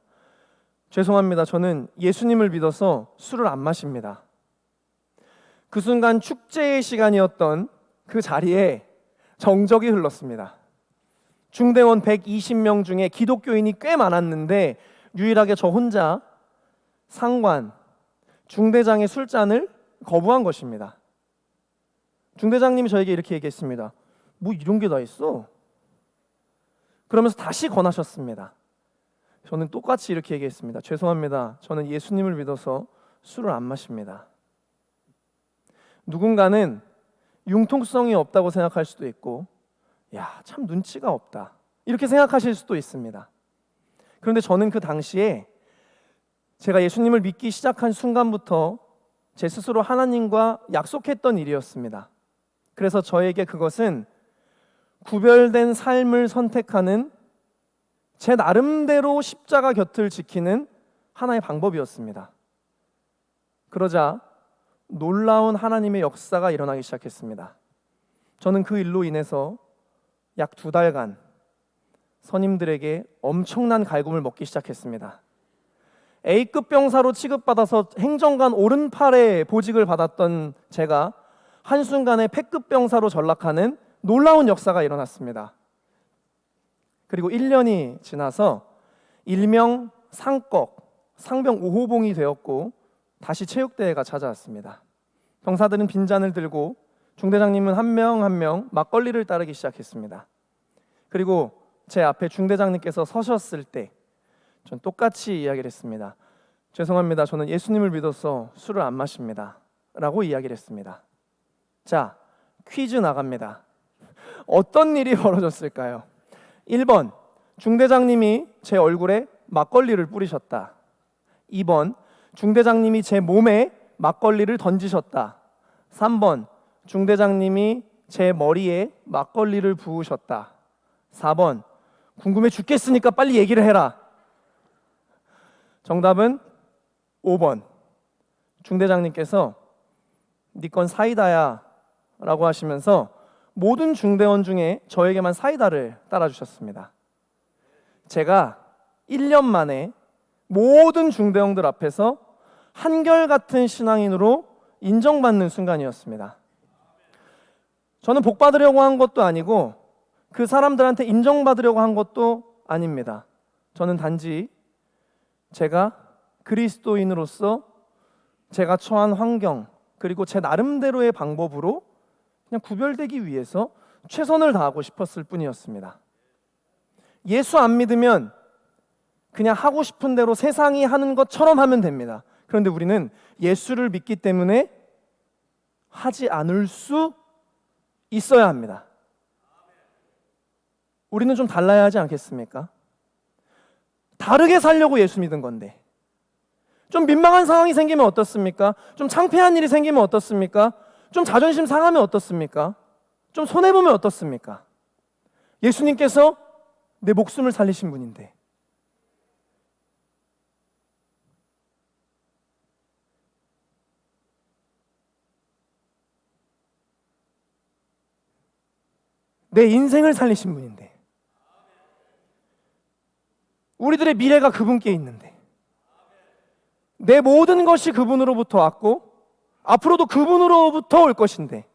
S1: 죄송합니다. 저는 예수님을 믿어서 술을 안 마십니다. 그 순간 축제의 시간이었던 그 자리에 정적이 흘렀습니다. 중대원 120명 중에 기독교인이 꽤 많았는데 유일하게 저 혼자 상관, 중대장의 술잔을 거부한 것입니다. 중대장님이 저에게 이렇게 얘기했습니다. 뭐 이런 게 다 있어? 그러면서 다시 권하셨습니다. 저는 똑같이 이렇게 얘기했습니다. 죄송합니다. 저는 예수님을 믿어서 술을 안 마십니다. 누군가는 융통성이 없다고 생각할 수도 있고, 야, 참 눈치가 없다, 이렇게 생각하실 수도 있습니다. 그런데 저는 그 당시에 제가 예수님을 믿기 시작한 순간부터 제 스스로 하나님과 약속했던 일이었습니다. 그래서 저에게 그것은 구별된 삶을 선택하는 제 나름대로 십자가 곁을 지키는 하나의 방법이었습니다. 그러자 놀라운 하나님의 역사가 일어나기 시작했습니다. 저는 그 일로 인해서 약 2달간 선임들에게 엄청난 갈굼을 먹기 시작했습니다. A급 병사로 취급받아서 행정관 오른팔에 보직을 받았던 제가 한순간에 패급 병사로 전락하는 놀라운 역사가 일어났습니다. 그리고 1년이 지나서 일명 상꺽, 상병 5호봉이 되었고 다시 체육대회가 찾아왔습니다. 병사들은 빈잔을 들고 중대장님은 한 명 한 명 막걸리를 따르기 시작했습니다. 그리고 제 앞에 중대장님께서 서셨을 때 전 똑같이 이야기를 했습니다. 죄송합니다. 저는 예수님을 믿어서 술을 안 마십니다. 라고 이야기를 했습니다. 자, 퀴즈 나갑니다. 어떤 일이 벌어졌을까요? 1번, 중대장님이 제 얼굴에 막걸리를 뿌리셨다. 2번, 중대장님이 제 몸에 막걸리를 던지셨다. 3번, 중대장님이 제 머리에 막걸리를 부으셨다. 4번. 궁금해 죽겠으니까 빨리 얘기를 해라. 정답은 5번. 중대장님께서 네 건 사이다야 라고 하시면서 모든 중대원 중에 저에게만 사이다를 따라주셨습니다. 제가 1년 만에 모든 중대원들 앞에서 한결같은 신앙인으로 인정받는 순간이었습니다. 저는 복 받으려고 한 것도 아니고 그 사람들한테 인정받으려고 한 것도 아닙니다. 저는 단지 제가 그리스도인으로서 제가 처한 환경 그리고 제 나름대로의 방법으로 그냥 구별되기 위해서 최선을 다하고 싶었을 뿐이었습니다. 예수 안 믿으면 그냥 하고 싶은 대로 세상이 하는 것처럼 하면 됩니다. 그런데 우리는 예수를 믿기 때문에 하지 않을 수 있어야 합니다. 우리는 좀 달라야 하지 않겠습니까? 다르게 살려고 예수 믿은 건데 좀 민망한 상황이 생기면 어떻습니까? 좀 창피한 일이 생기면 어떻습니까? 좀 자존심 상하면 어떻습니까? 좀 손해보면 어떻습니까? 예수님께서 내 목숨을 살리신 분인데 내 인생을 살리신 분인데 우리들의 미래가 그분께 있는데 내 모든 것이 그분으로부터 왔고 앞으로도 그분으로부터 올 것인데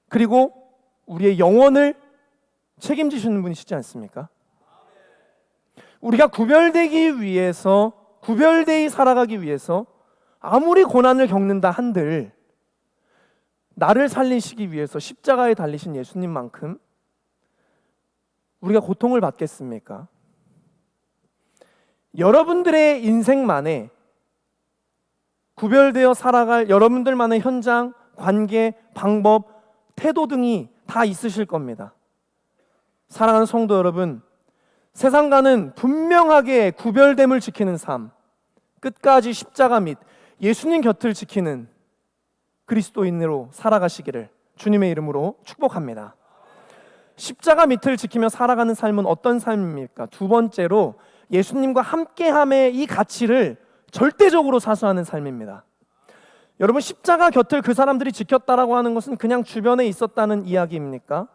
S1: 그리고 우리의 영혼을 책임지시는 분이시지 않습니까? 우리가 구별되기 위해서 구별되이 살아가기 위해서 아무리 고난을 겪는다 한들 나를 살리시기 위해서 십자가에 달리신 예수님만큼 우리가 고통을 받겠습니까? 여러분들의 인생만에 구별되어 살아갈 여러분들만의 현장, 관계, 방법, 태도 등이 다 있으실 겁니다. 사랑하는 성도 여러분, 세상과는 분명하게 구별됨을 지키는 삶, 끝까지 십자가 및 예수님 곁을 지키는 그리스도인으로 살아가시기를 주님의 이름으로 축복합니다. 십자가 밑을 지키며 살아가는 삶은 어떤 삶입니까? 두 번째로 예수님과 함께함의 이 가치를 절대적으로 사수하는 삶입니다. 여러분, 십자가 곁을 그 사람들이 지켰다라고 하는 것은 그냥 주변에 있었다는 이야기입니까?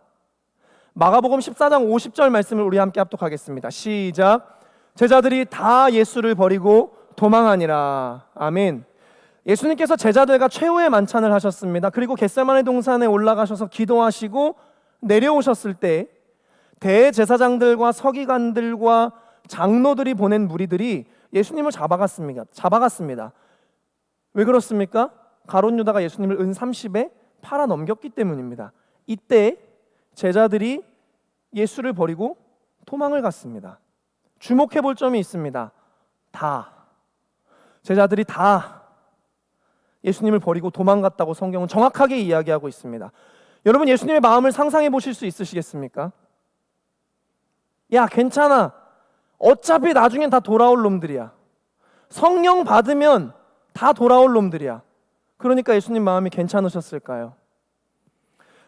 S1: 마가복음 14장 50절 말씀을 우리 함께 합독하겠습니다. 시작. 제자들이 다 예수를 버리고 도망하니라. 아멘. 예수님께서 제자들과 최후의 만찬을 하셨습니다. 그리고 겟세마네 동산에 올라가셔서 기도하시고 내려오셨을 때 대제사장들과 서기관들과 장로들이 보낸 무리들이 예수님을 잡아갔습니다. 왜 그렇습니까? 가룟 유다가 예수님을 은 30에 팔아 넘겼기 때문입니다. 이때 제자들이 예수를 버리고 도망을 갔습니다. 주목해 볼 점이 있습니다. 제자들이 다 예수님을 버리고 도망갔다고 성경은 정확하게 이야기하고 있습니다. 여러분, 예수님의 마음을 상상해 보실 수 있으시겠습니까? 야, 괜찮아. 어차피 나중엔 다 돌아올 놈들이야. 성령 받으면 다 돌아올 놈들이야. 그러니까 예수님 마음이 괜찮으셨을까요?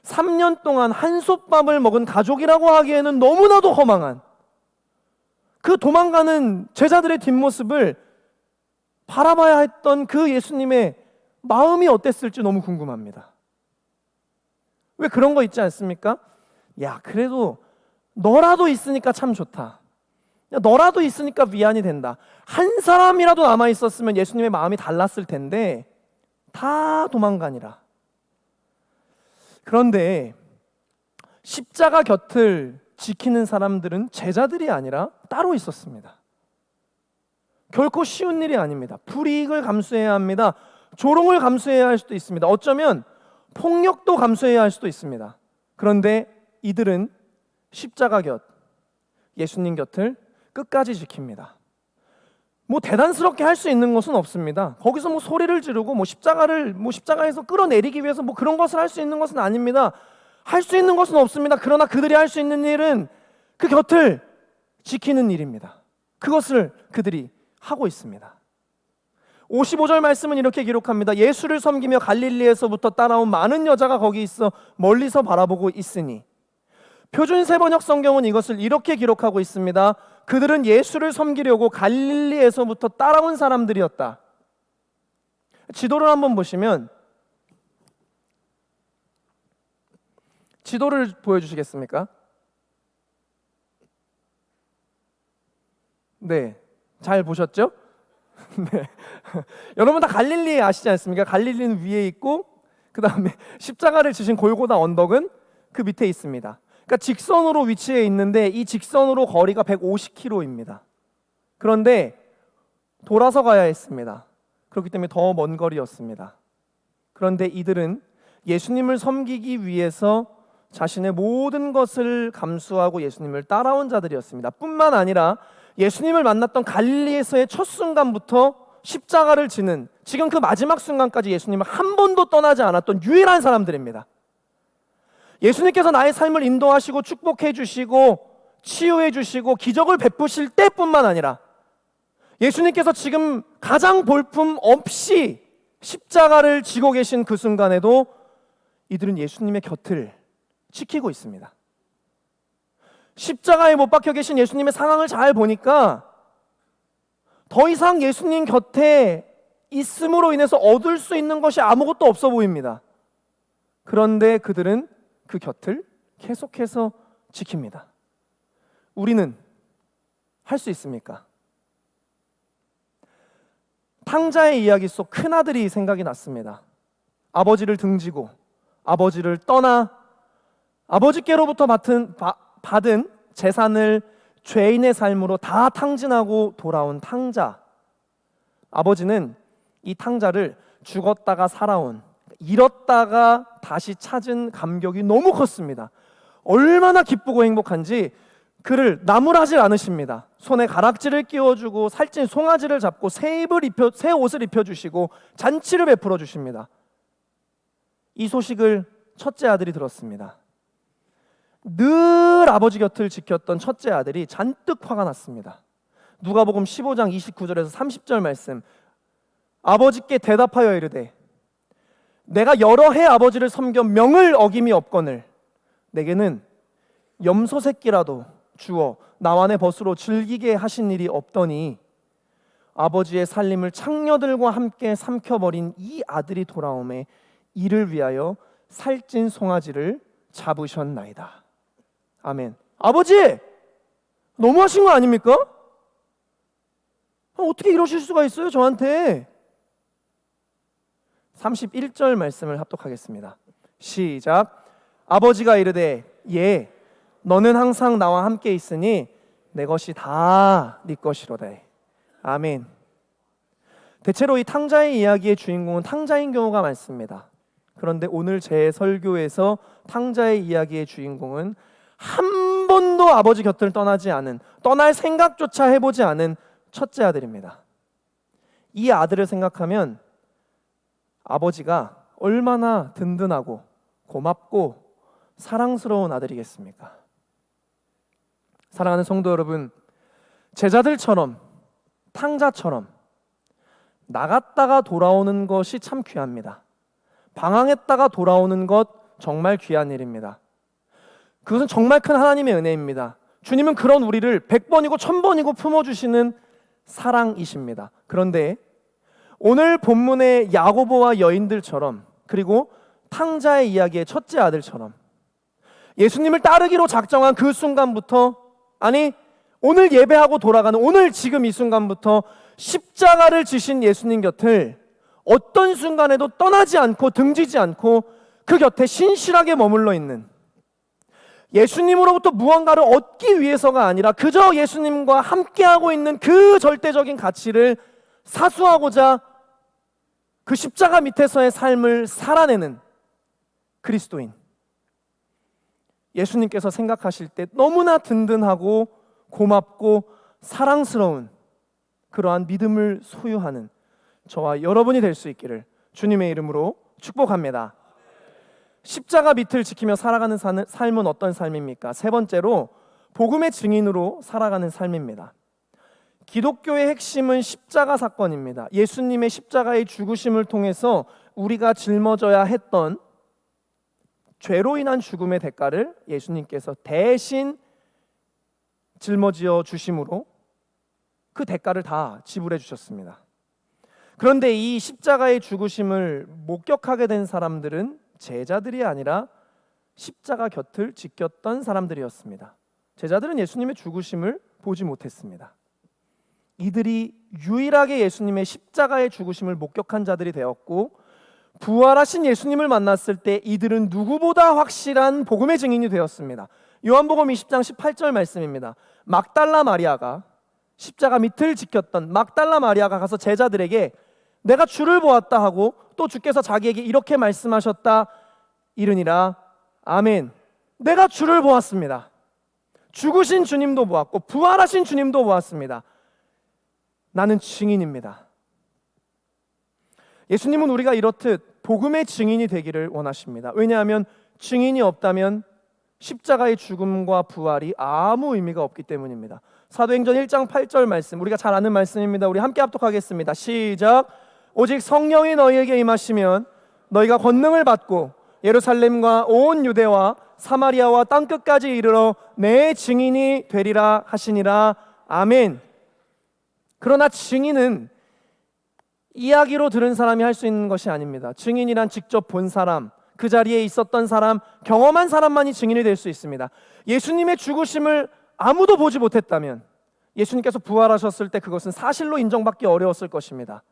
S1: 3년 동안 한솥밥을 먹은 가족이라고 하기에는 너무나도 허망한 그 도망가는 제자들의 뒷모습을 바라봐야 했던 그 예수님의 마음이 어땠을지 너무 궁금합니다. 왜 그런 거 있지 않습니까? 야, 그래도 너라도 있으니까 참 좋다. 야, 너라도 있으니까 위안이 된다. 한 사람이라도 남아 있었으면 예수님의 마음이 달랐을 텐데 다 도망가니라. 그런데 십자가 곁을 지키는 사람들은 제자들이 아니라 따로 있었습니다. 결코 쉬운 일이 아닙니다. 불이익을 감수해야 합니다. 조롱을 감수해야 할 수도 있습니다. 어쩌면 폭력도 감수해야 할 수도 있습니다. 그런데 이들은 십자가 곁, 예수님 곁을 끝까지 지킵니다. 뭐 대단스럽게 할 수 있는 것은 없습니다. 거기서 뭐 소리를 지르고 십자가에서 끌어내리기 위해서 뭐 그런 것을 할 수 있는 것은 아닙니다. 할 수 있는 것은 없습니다. 그러나 그들이 할 수 있는 일은 그 곁을 지키는 일입니다. 그것을 그들이 하고 있습니다. 55절 말씀은 이렇게 기록합니다. 예수를 섬기며 갈릴리에서부터 따라온 많은 여자가 거기 있어 멀리서 바라보고 있으니 표준 세번역 성경은 이것을 이렇게 기록하고 있습니다. 그들은 예수를 섬기려고 갈릴리에서부터 따라온 사람들이었다. 지도를 한번 보시면, 지도를 보여주시겠습니까? 네, 잘 보셨죠? 네. 여러분 다 갈릴리 아시지 않습니까? 갈릴리는 위에 있고 그 다음에 십자가를 지신 골고다 언덕은 그 밑에 있습니다. 그러니까 직선으로 위치해 있는데 이 직선으로 거리가 150km입니다. 그런데 돌아서 가야 했습니다. 그렇기 때문에 더 먼 거리였습니다. 그런데 이들은 예수님을 섬기기 위해서 자신의 모든 것을 감수하고 예수님을 따라온 자들이었습니다. 뿐만 아니라 예수님을 만났던 갈릴리에서의 첫 순간부터 십자가를 지는 지금 그 마지막 순간까지 예수님을 한 번도 떠나지 않았던 유일한 사람들입니다. 예수님께서 나의 삶을 인도하시고 축복해 주시고 치유해 주시고 기적을 베푸실 때뿐만 아니라 예수님께서 지금 가장 볼품 없이 십자가를 지고 계신 그 순간에도 이들은 예수님의 곁을 지키고 있습니다. 십자가에 못 박혀 계신 예수님의 상황을 잘 보니까 더 이상 예수님 곁에 있음으로 인해서 얻을 수 있는 것이 아무것도 없어 보입니다. 그런데 그들은 그 곁을 계속해서 지킵니다. 우리는 할 수 있습니까? 탕자의 이야기 속 큰아들이 생각이 났습니다. 아버지를 등지고 아버지를 떠나 아버지께로부터 받은 재산을 죄인의 삶으로 다 탕진하고 돌아온 탕자. 아버지는 이 탕자를 죽었다가 살아온, 잃었다가 다시 찾은 감격이 너무 컸습니다. 얼마나 기쁘고 행복한지 그를 나무라질 않으십니다. 손에 가락지를 끼워주고 살찐 송아지를 잡고 새 옷을 입혀주시고 잔치를 베풀어 주십니다. 이 소식을 첫째 아들이 들었습니다. 늘 아버지 곁을 지켰던 첫째 아들이 잔뜩 화가 났습니다. 누가복음 15장 29절에서 30절 말씀, 아버지께 대답하여 이르되 내가 여러 해 아버지를 섬겨 명을 어김이 없거늘 내게는 염소 새끼라도 주어 나와 내 벗으로 즐기게 하신 일이 없더니 아버지의 살림을 창녀들과 함께 삼켜버린 이 아들이 돌아오매 이를 위하여 살찐 송아지를 잡으셨나이다. 아멘. 아버지! 너무하신 거 아닙니까? 어떻게 이러실 수가 있어요 저한테? 31절 말씀을 합독하겠습니다. 시작. 아버지가 이르되 예 너는 항상 나와 함께 있으니 내 것이 다 네 것이로되. 아멘. 대체로 이 탕자의 이야기의 주인공은 탕자인 경우가 많습니다. 그런데 오늘 제 설교에서 탕자의 이야기의 주인공은 한 번도 아버지 곁을 떠나지 않은, 떠날 생각조차 해보지 않은 첫째 아들입니다. 이 아들을 생각하면 아버지가 얼마나 든든하고 고맙고 사랑스러운 아들이겠습니까? 사랑하는 성도 여러분, 제자들처럼 탕자처럼 나갔다가 돌아오는 것이 참 귀합니다. 방황했다가 돌아오는 것 정말 귀한 일입니다. 그것은 정말 큰 하나님의 은혜입니다. 주님은 그런 우리를 100번이고 1000번이고 품어주시는 사랑이십니다. 그런데 오늘 본문의 야고보와 여인들처럼, 그리고 탕자의 이야기의 첫째 아들처럼 예수님을 따르기로 작정한 그 순간부터, 아니 오늘 예배하고 돌아가는 오늘 지금 이 순간부터 십자가를 지신 예수님 곁을 어떤 순간에도 떠나지 않고 등지지 않고 그 곁에 신실하게 머물러 있는, 예수님으로부터 무언가를 얻기 위해서가 아니라 그저 예수님과 함께하고 있는 그 절대적인 가치를 사수하고자 그 십자가 밑에서의 삶을 살아내는 그리스도인, 예수님께서 생각하실 때 너무나 든든하고 고맙고 사랑스러운 그러한 믿음을 소유하는 저와 여러분이 될 수 있기를 주님의 이름으로 축복합니다. 십자가 밑을 지키며 살아가는 삶은 어떤 삶입니까? 세 번째로 복음의 증인으로 살아가는 삶입니다. 기독교의 핵심은 십자가 사건입니다. 예수님의 십자가의 죽으심을 통해서 우리가 짊어져야 했던 죄로 인한 죽음의 대가를 예수님께서 대신 짊어지어 주심으로 그 대가를 다 지불해 주셨습니다. 그런데 이 십자가의 죽으심을 목격하게 된 사람들은 제자들이 아니라 십자가 곁을 지켰던 사람들이었습니다. 제자들은 예수님의 죽으심을 보지 못했습니다. 이들이 유일하게 예수님의 십자가의 죽으심을 목격한 자들이 되었고, 부활하신 예수님을 만났을 때 이들은 누구보다 확실한 복음의 증인이 되었습니다. 요한복음 20장 18절 말씀입니다. 막달라 마리아가, 십자가 밑을 지켰던 막달라 마리아가 가서 제자들에게 내가 주를 보았다 하고 또 주께서 자기에게 이렇게 말씀하셨다 이르니라. 아멘. 내가 주를 보았습니다. 죽으신 주님도 보았고 부활하신 주님도 보았습니다. 나는 증인입니다. 예수님은 우리가 이렇듯 복음의 증인이 되기를 원하십니다. 왜냐하면 증인이 없다면 십자가의 죽음과 부활이 아무 의미가 없기 때문입니다. 사도행전 1장 8절 말씀, 우리가 잘 아는 말씀입니다. 우리 함께 합독하겠습니다. 시작. 오직 성령이 너희에게 임하시면 너희가 권능을 받고 예루살렘과 온 유대와 사마리아와 땅끝까지 이르러 내 증인이 되리라 하시니라. 아멘. 그러나 증인은 이야기로 들은 사람이 할 수 있는 것이 아닙니다. 증인이란 직접 본 사람, 그 자리에 있었던 사람, 경험한 사람만이 증인이 될 수 있습니다. 예수님의 죽으심을 아무도 보지 못했다면 예수님께서 부활하셨을 때 그것은 사실로 인정받기 어려웠을 것입니다.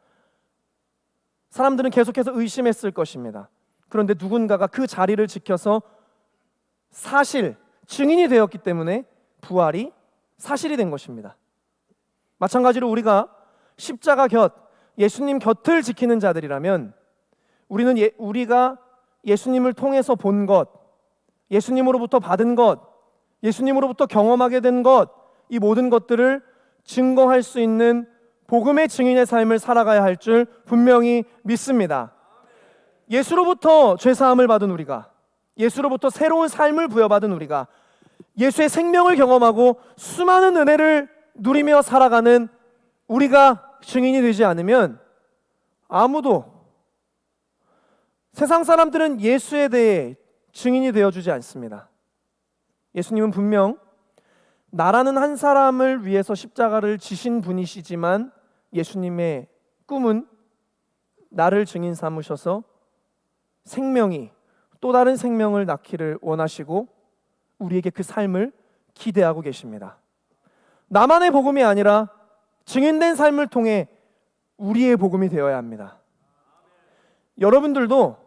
S1: 사람들은 계속해서 의심했을 것입니다. 그런데 누군가가 그 자리를 지켜서 사실, 증인이 되었기 때문에 부활이 사실이 된 것입니다. 마찬가지로 우리가 십자가 곁, 예수님 곁을 지키는 자들이라면 우리가 예수님을 통해서 본 것, 예수님으로부터 받은 것, 예수님으로부터 경험하게 된 것, 이 모든 것들을 증거할 수 있는 복음의 증인의 삶을 살아가야 할 줄 분명히 믿습니다. 예수로부터 죄사함을 받은 우리가, 예수로부터 새로운 삶을 부여받은 우리가, 예수의 생명을 경험하고 수많은 은혜를 누리며 살아가는 우리가 증인이 되지 않으면 아무도, 세상 사람들은 예수에 대해 증인이 되어주지 않습니다. 예수님은 분명 나라는 한 사람을 위해서 십자가를 지신 분이시지만 예수님의 꿈은 나를 증인 삼으셔서 생명이 또 다른 생명을 낳기를 원하시고 우리에게 그 삶을 기대하고 계십니다. 나만의 복음이 아니라 증인된 삶을 통해 우리의 복음이 되어야 합니다. 여러분들도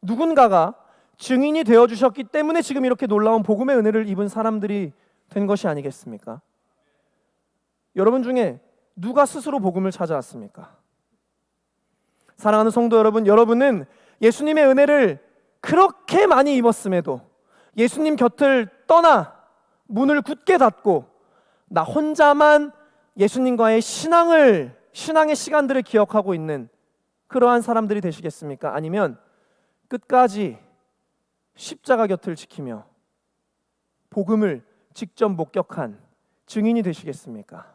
S1: 누군가가 증인이 되어주셨기 때문에 지금 이렇게 놀라운 복음의 은혜를 입은 사람들이 된 것이 아니겠습니까? 여러분 중에 누가 스스로 복음을 찾아왔습니까? 사랑하는 성도 여러분, 여러분은 예수님의 은혜를 그렇게 많이 입었음에도 예수님 곁을 떠나 문을 굳게 닫고 나 혼자만 예수님과의 신앙의 시간들을 기억하고 있는 그러한 사람들이 되시겠습니까? 아니면 끝까지 십자가 곁을 지키며 복음을 직접 목격한 증인이 되시겠습니까?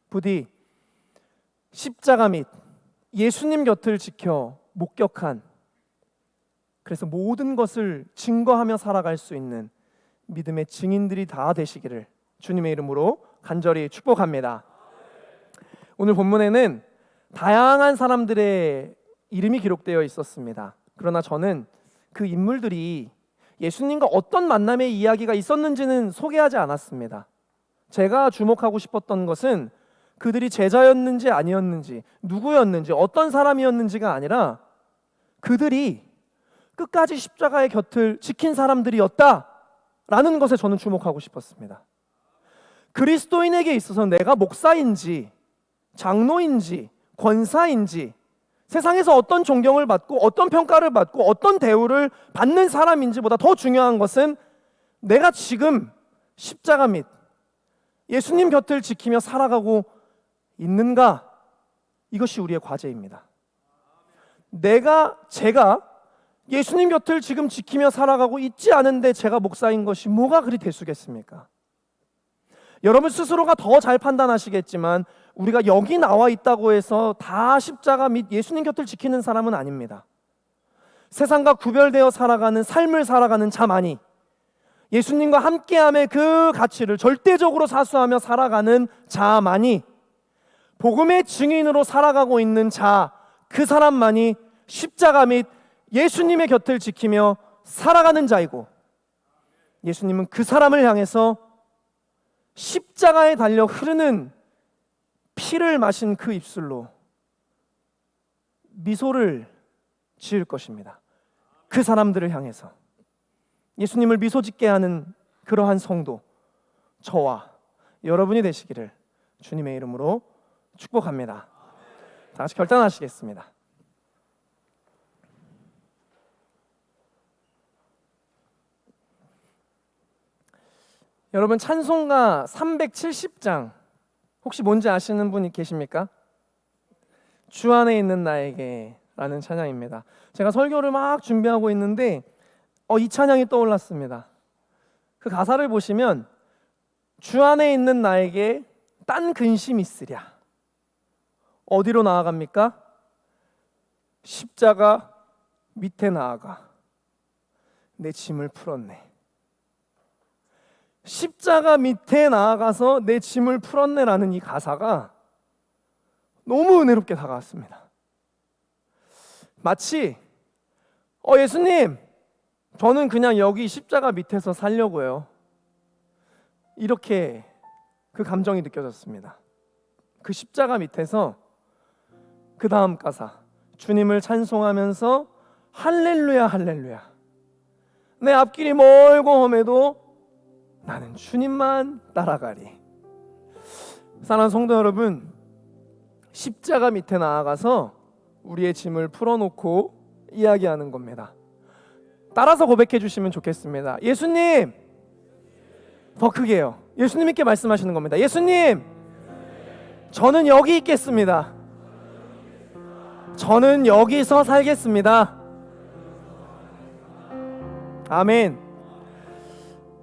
S1: 부디 십자가 및 예수님 곁을 지켜 목격한, 그래서 모든 것을 증거하며 살아갈 수 있는 믿음의 증인들이 다 되시기를 주님의 이름으로 간절히 축복합니다. 오늘 본문에는 다양한 사람들의 이름이 기록되어 있었습니다. 그러나 저는 그 인물들이 예수님과 어떤 만남의 이야기가 있었는지는 소개하지 않았습니다. 제가 주목하고 싶었던 것은 그들이 제자였는지 아니었는지, 누구였는지, 어떤 사람이었는지가 아니라 그들이 끝까지 십자가의 곁을 지킨 사람들이었다라는 것에 저는 주목하고 싶었습니다. 그리스도인에게 있어서 내가 목사인지 장로인지 권사인지 세상에서 어떤 존경을 받고 어떤 평가를 받고 어떤 대우를 받는 사람인지보다 더 중요한 것은 내가 지금 십자가 및 예수님 곁을 지키며 살아가고 있는가? 이것이 우리의 과제입니다. 제가 예수님 곁을 지금 지키며 살아가고 있지 않은데 제가 목사인 것이 뭐가 그리 대수겠습니까? 여러분 스스로가 더 잘 판단하시겠지만 우리가 여기 나와 있다고 해서 다 십자가 및 예수님 곁을 지키는 사람은 아닙니다. 세상과 구별되어 살아가는 삶을 살아가는 자만이, 예수님과 함께함의 그 가치를 절대적으로 사수하며 살아가는 자만이, 복음의 증인으로 살아가고 있는 자, 그 사람만이 십자가 및 예수님의 곁을 지키며 살아가는 자이고, 예수님은 그 사람을 향해서 십자가에 달려 흐르는 피를 마신 그 입술로 미소를 지을 것입니다. 그 사람들을 향해서 예수님을 미소 짓게 하는 그러한 성도, 저와 여러분이 되시기를 주님의 이름으로 축복합니다. 다 같이 결단하시겠습니다. 여러분, 찬송가 370장 혹시 뭔지 아시는 분이 계십니까? 주 안에 있는 나에게 라는 찬양입니다. 제가 설교를 막 준비하고 있는데 이 찬양이 떠올랐습니다. 그 가사를 보시면 주 안에 있는 나에게 딴 근심 있으랴. 어디로 나아갑니까? 십자가 밑에 나아가 내 짐을 풀었네. 십자가 밑에 나아가서 내 짐을 풀었네라는 이 가사가 너무 은혜롭게 다가왔습니다. 마치 예수님, 저는 그냥 여기 십자가 밑에서 살려고요, 이렇게 그 감정이 느껴졌습니다. 그 십자가 밑에서 그 다음 가사, 주님을 찬송하면서 할렐루야 할렐루야, 내 앞길이 멀고 험해도 나는 주님만 따라가리. 사랑하는 성도 여러분, 십자가 밑에 나아가서 우리의 짐을 풀어놓고 이야기하는 겁니다. 따라서 고백해 주시면 좋겠습니다. 예수님, 더 크게요. 예수님께 말씀하시는 겁니다. 예수님, 저는 여기 있겠습니다. 저는 여기서 살겠습니다. 아멘.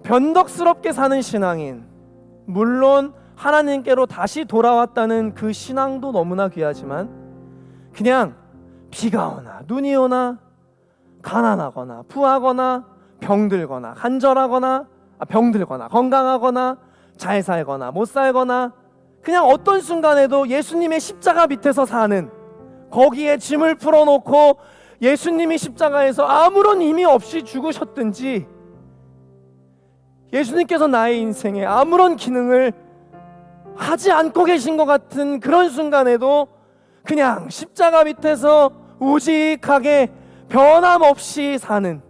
S1: 변덕스럽게 사는 신앙인, 물론 하나님께로 다시 돌아왔다는 그 신앙도 너무나 귀하지만, 그냥 비가 오나 눈이 오나 가난하거나 부하거나 병들거나 건강하거나 잘 살거나 못 살거나, 그냥 어떤 순간에도 예수님의 십자가 밑에서 사는, 거기에 짐을 풀어놓고 예수님이 십자가에서 아무런 힘이 없이 죽으셨든지, 예수님께서 나의 인생에 아무런 기능을 하지 않고 계신 것 같은 그런 순간에도 그냥 십자가 밑에서 우직하게 변함없이 사는,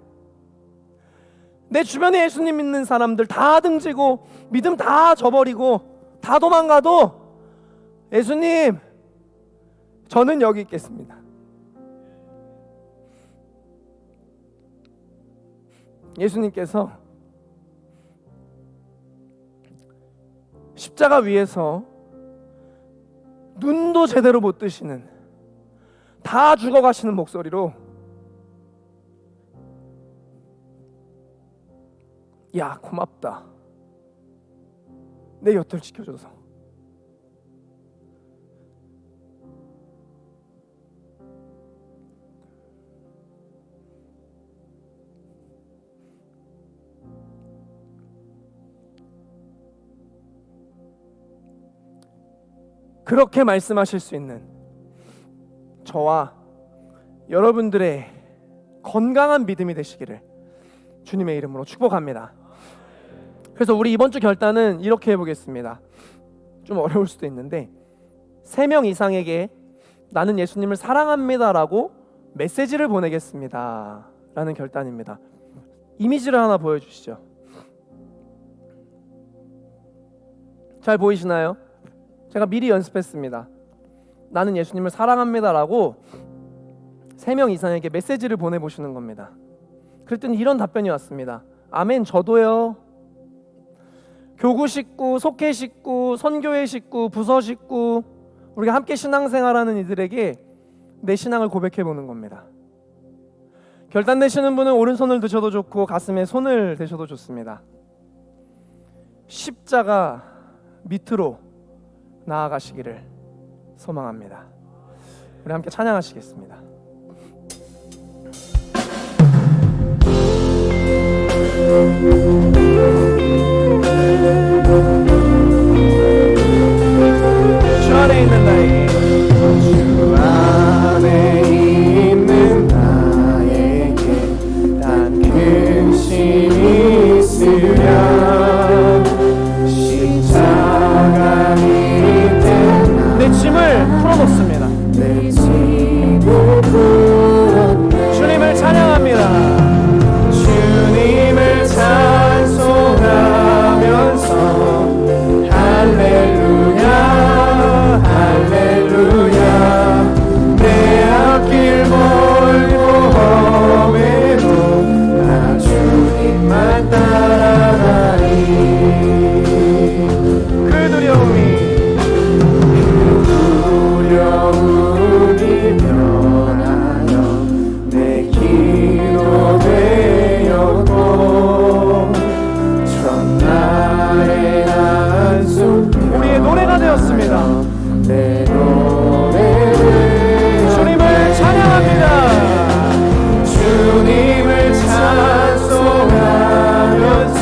S1: 내 주변에 예수님 믿는 사람들 다 등지고 믿음 다 저버리고 다 도망가도 예수님, 저는 여기 있겠습니다. 예수님께서 십자가 위에서 눈도 제대로 못 뜨시는, 다 죽어가시는 목소리로, 야, 고맙다, 내 곁을 지켜줘서. 그렇게 말씀하실 수 있는 저와 여러분들의 건강한 믿음이 되시기를 주님의 이름으로 축복합니다. 그래서 우리 이번 주 결단은 이렇게 해보겠습니다. 좀 어려울 수도 있는데, 3명 이상에게 나는 예수님을 사랑합니다라고 메시지를 보내겠습니다 라는 결단입니다. 이미지를 하나 보여주시죠. 잘 보이시나요? 제가 미리 연습했습니다. 나는 예수님을 사랑합니다라고 3명 이상에게 메시지를 보내보시는 겁니다. 그랬더니 이런 답변이 왔습니다. 아멘, 저도요. 교구 식구, 속회 식구, 선교회 식구, 부서 식구, 우리가 함께 신앙생활하는 이들에게 내 신앙을 고백해보는 겁니다. 결단되시는 분은 오른손을 드셔도 좋고 가슴에 손을 대셔도 좋습니다. 십자가 밑으로 나아가시기를 소망합니다. 우리 함께 찬양하시겠습니다. 주 안에 있는 나에게 주 안에 있는 나에게 단 근심이 있으면 십자가 밑에 내 짐을 풀어놓습니다. 내 짐을 풀어놓네. 주님을 찬양합니다. 주님을 찬송하면서 할렐루야 할렐루야 내 앞길 멀고 험해도 나 주님만 따라가리. 그 두려움이 변하여 내 기도 되었고 첫날의 한숨 우리의 노래가 되었습니다. 내 노래를 주님을 찬양합니다. 주님을 찬송하면서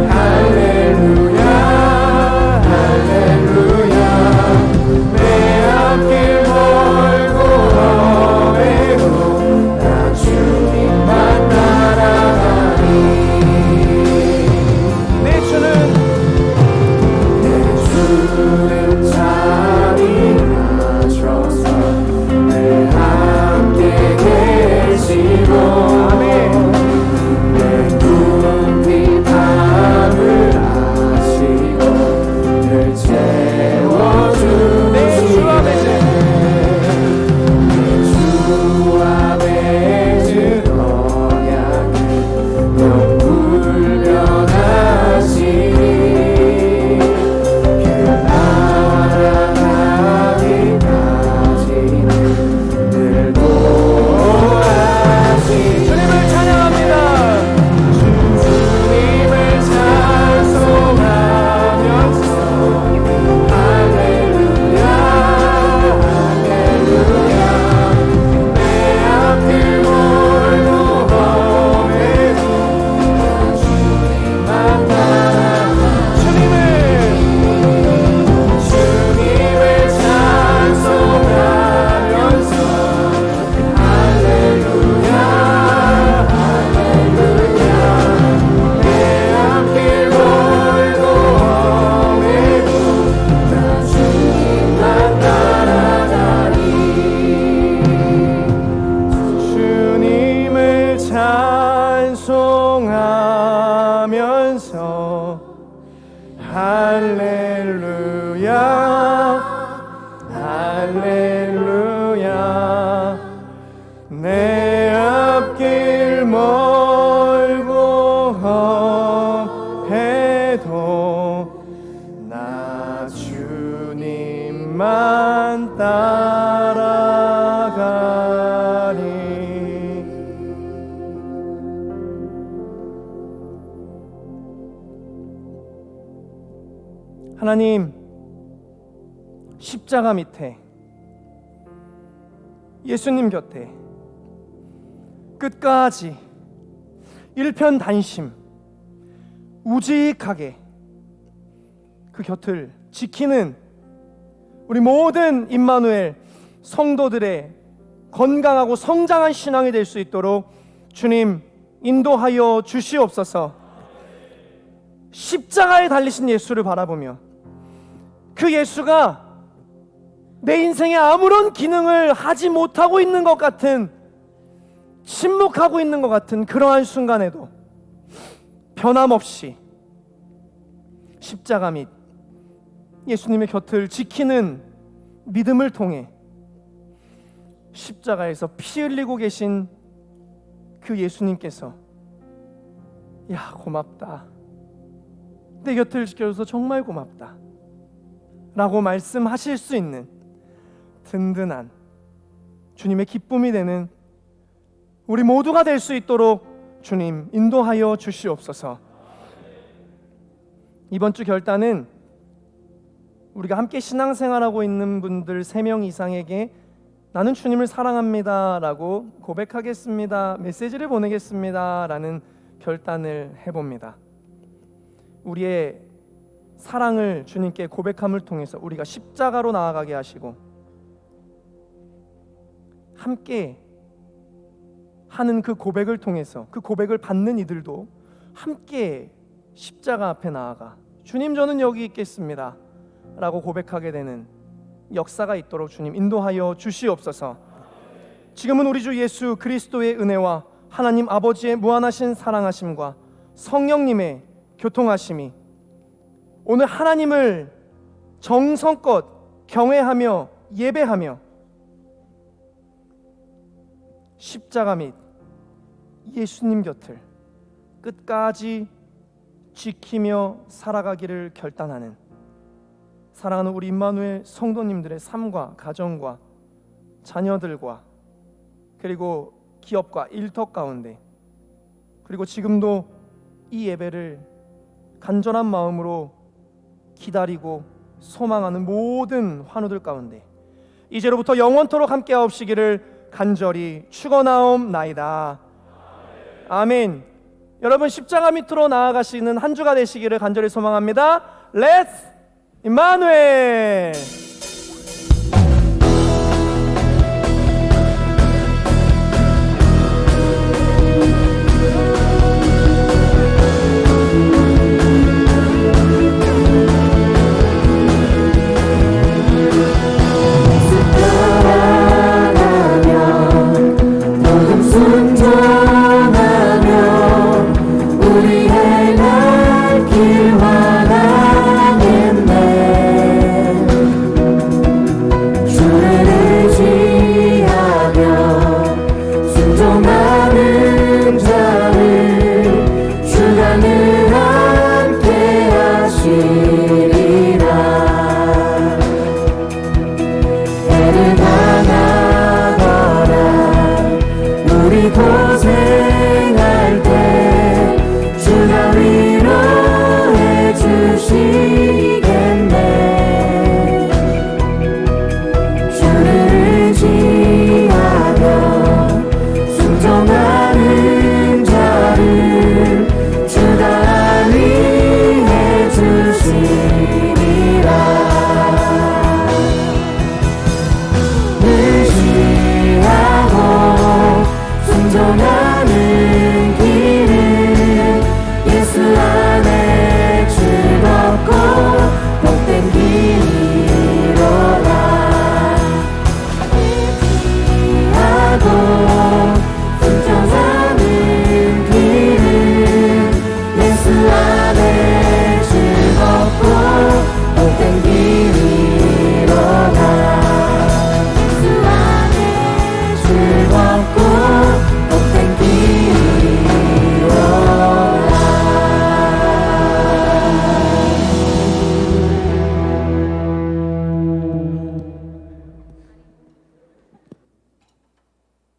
S1: 할렐루야 할렐루야 내 앞길 멀고 험해도 나 주님만 따라가리. 내 주는 잠이 나셔서 늘 함께 계시고 내 눈빛 밤을 아시고 늘 채워주시네. 내 주 앞에 주 언약은 영불변하시니 그 날아가기까지는 늘 도와주시. 주님을 찬양합니다. 주님을 찬송하면서 할렐루야 할렐루야 내 앞길 멀고 험해도 주님만 따라가. 주님을 찬송하면서 할렐루야 할렐루야 내 앞길 멀고 험해도 나 주님만 따라가리. 주님을 찬송하면서 할렐루야 할렐루야 내 앞길 멀고 험해도 나 주님만 따라가리. 하나님, 십자가 밑에 예수님 곁에 끝까지 일편단심 우직하게 그 곁을 지키는 우리 모든 임마누엘 성도들의 건강하고 성장한 신앙이 될 수 있도록 주님 인도하여 주시옵소서. 십자가에 달리신 예수를 바라보며 그 예수가 내 인생에 아무런 기능을 하지 못하고 있는 것 같은, 침묵하고 있는 것 같은 그러한 순간에도 변함없이 십자가 및 예수님의 곁을 지키는 믿음을 통해 십자가에서 피 흘리고 계신 그 예수님께서 야 고맙다, 내 곁을 지켜줘서 정말 고맙다 라고 말씀하실 수 있는 든든한 주님의 기쁨이 되는 우리 모두가 될 수 있도록 주님 인도하여 주시옵소서. 이번 주 결단은 우리가 함께 신앙생활하고 있는 분들 3명 이상에게 나는 주님을 사랑합니다 라고 고백하겠습니다, 메시지를 보내겠습니다 라는 결단을 해봅니다. 우리의 사랑을 주님께 고백함을 통해서 우리가 십자가로 나아가게 하시고 함께 하는 그 고백을 통해서 그 고백을 받는 이들도 함께 십자가 앞에 나아가 주님 저는 여기 있겠습니다 라고 고백하게 되는 역사가 있도록 주님 인도하여 주시옵소서. 지금은 우리 주 예수 그리스도의 은혜와 하나님 아버지의 무한하신 사랑하심과 성령님의 교통하심이 오늘 하나님을 정성껏 경외하며 예배하며 십자가 및 예수님 곁을 끝까지 지키며 살아가기를 결단하는 사랑하는 우리 임마누엘 성도님들의 삶과 가정과 자녀들과 그리고 기업과 일터 가운데 그리고 지금도 이 예배를 간절한 마음으로 기다리고 소망하는 모든 환우들 가운데 이제로부터 영원토록 함께하옵시기를 간절히 축원하옵나이다. 아멘. 여러분 십자가 밑으로 나아가시는 한 주가 되시기를 간절히 소망합니다. 렛츠 임마누엘.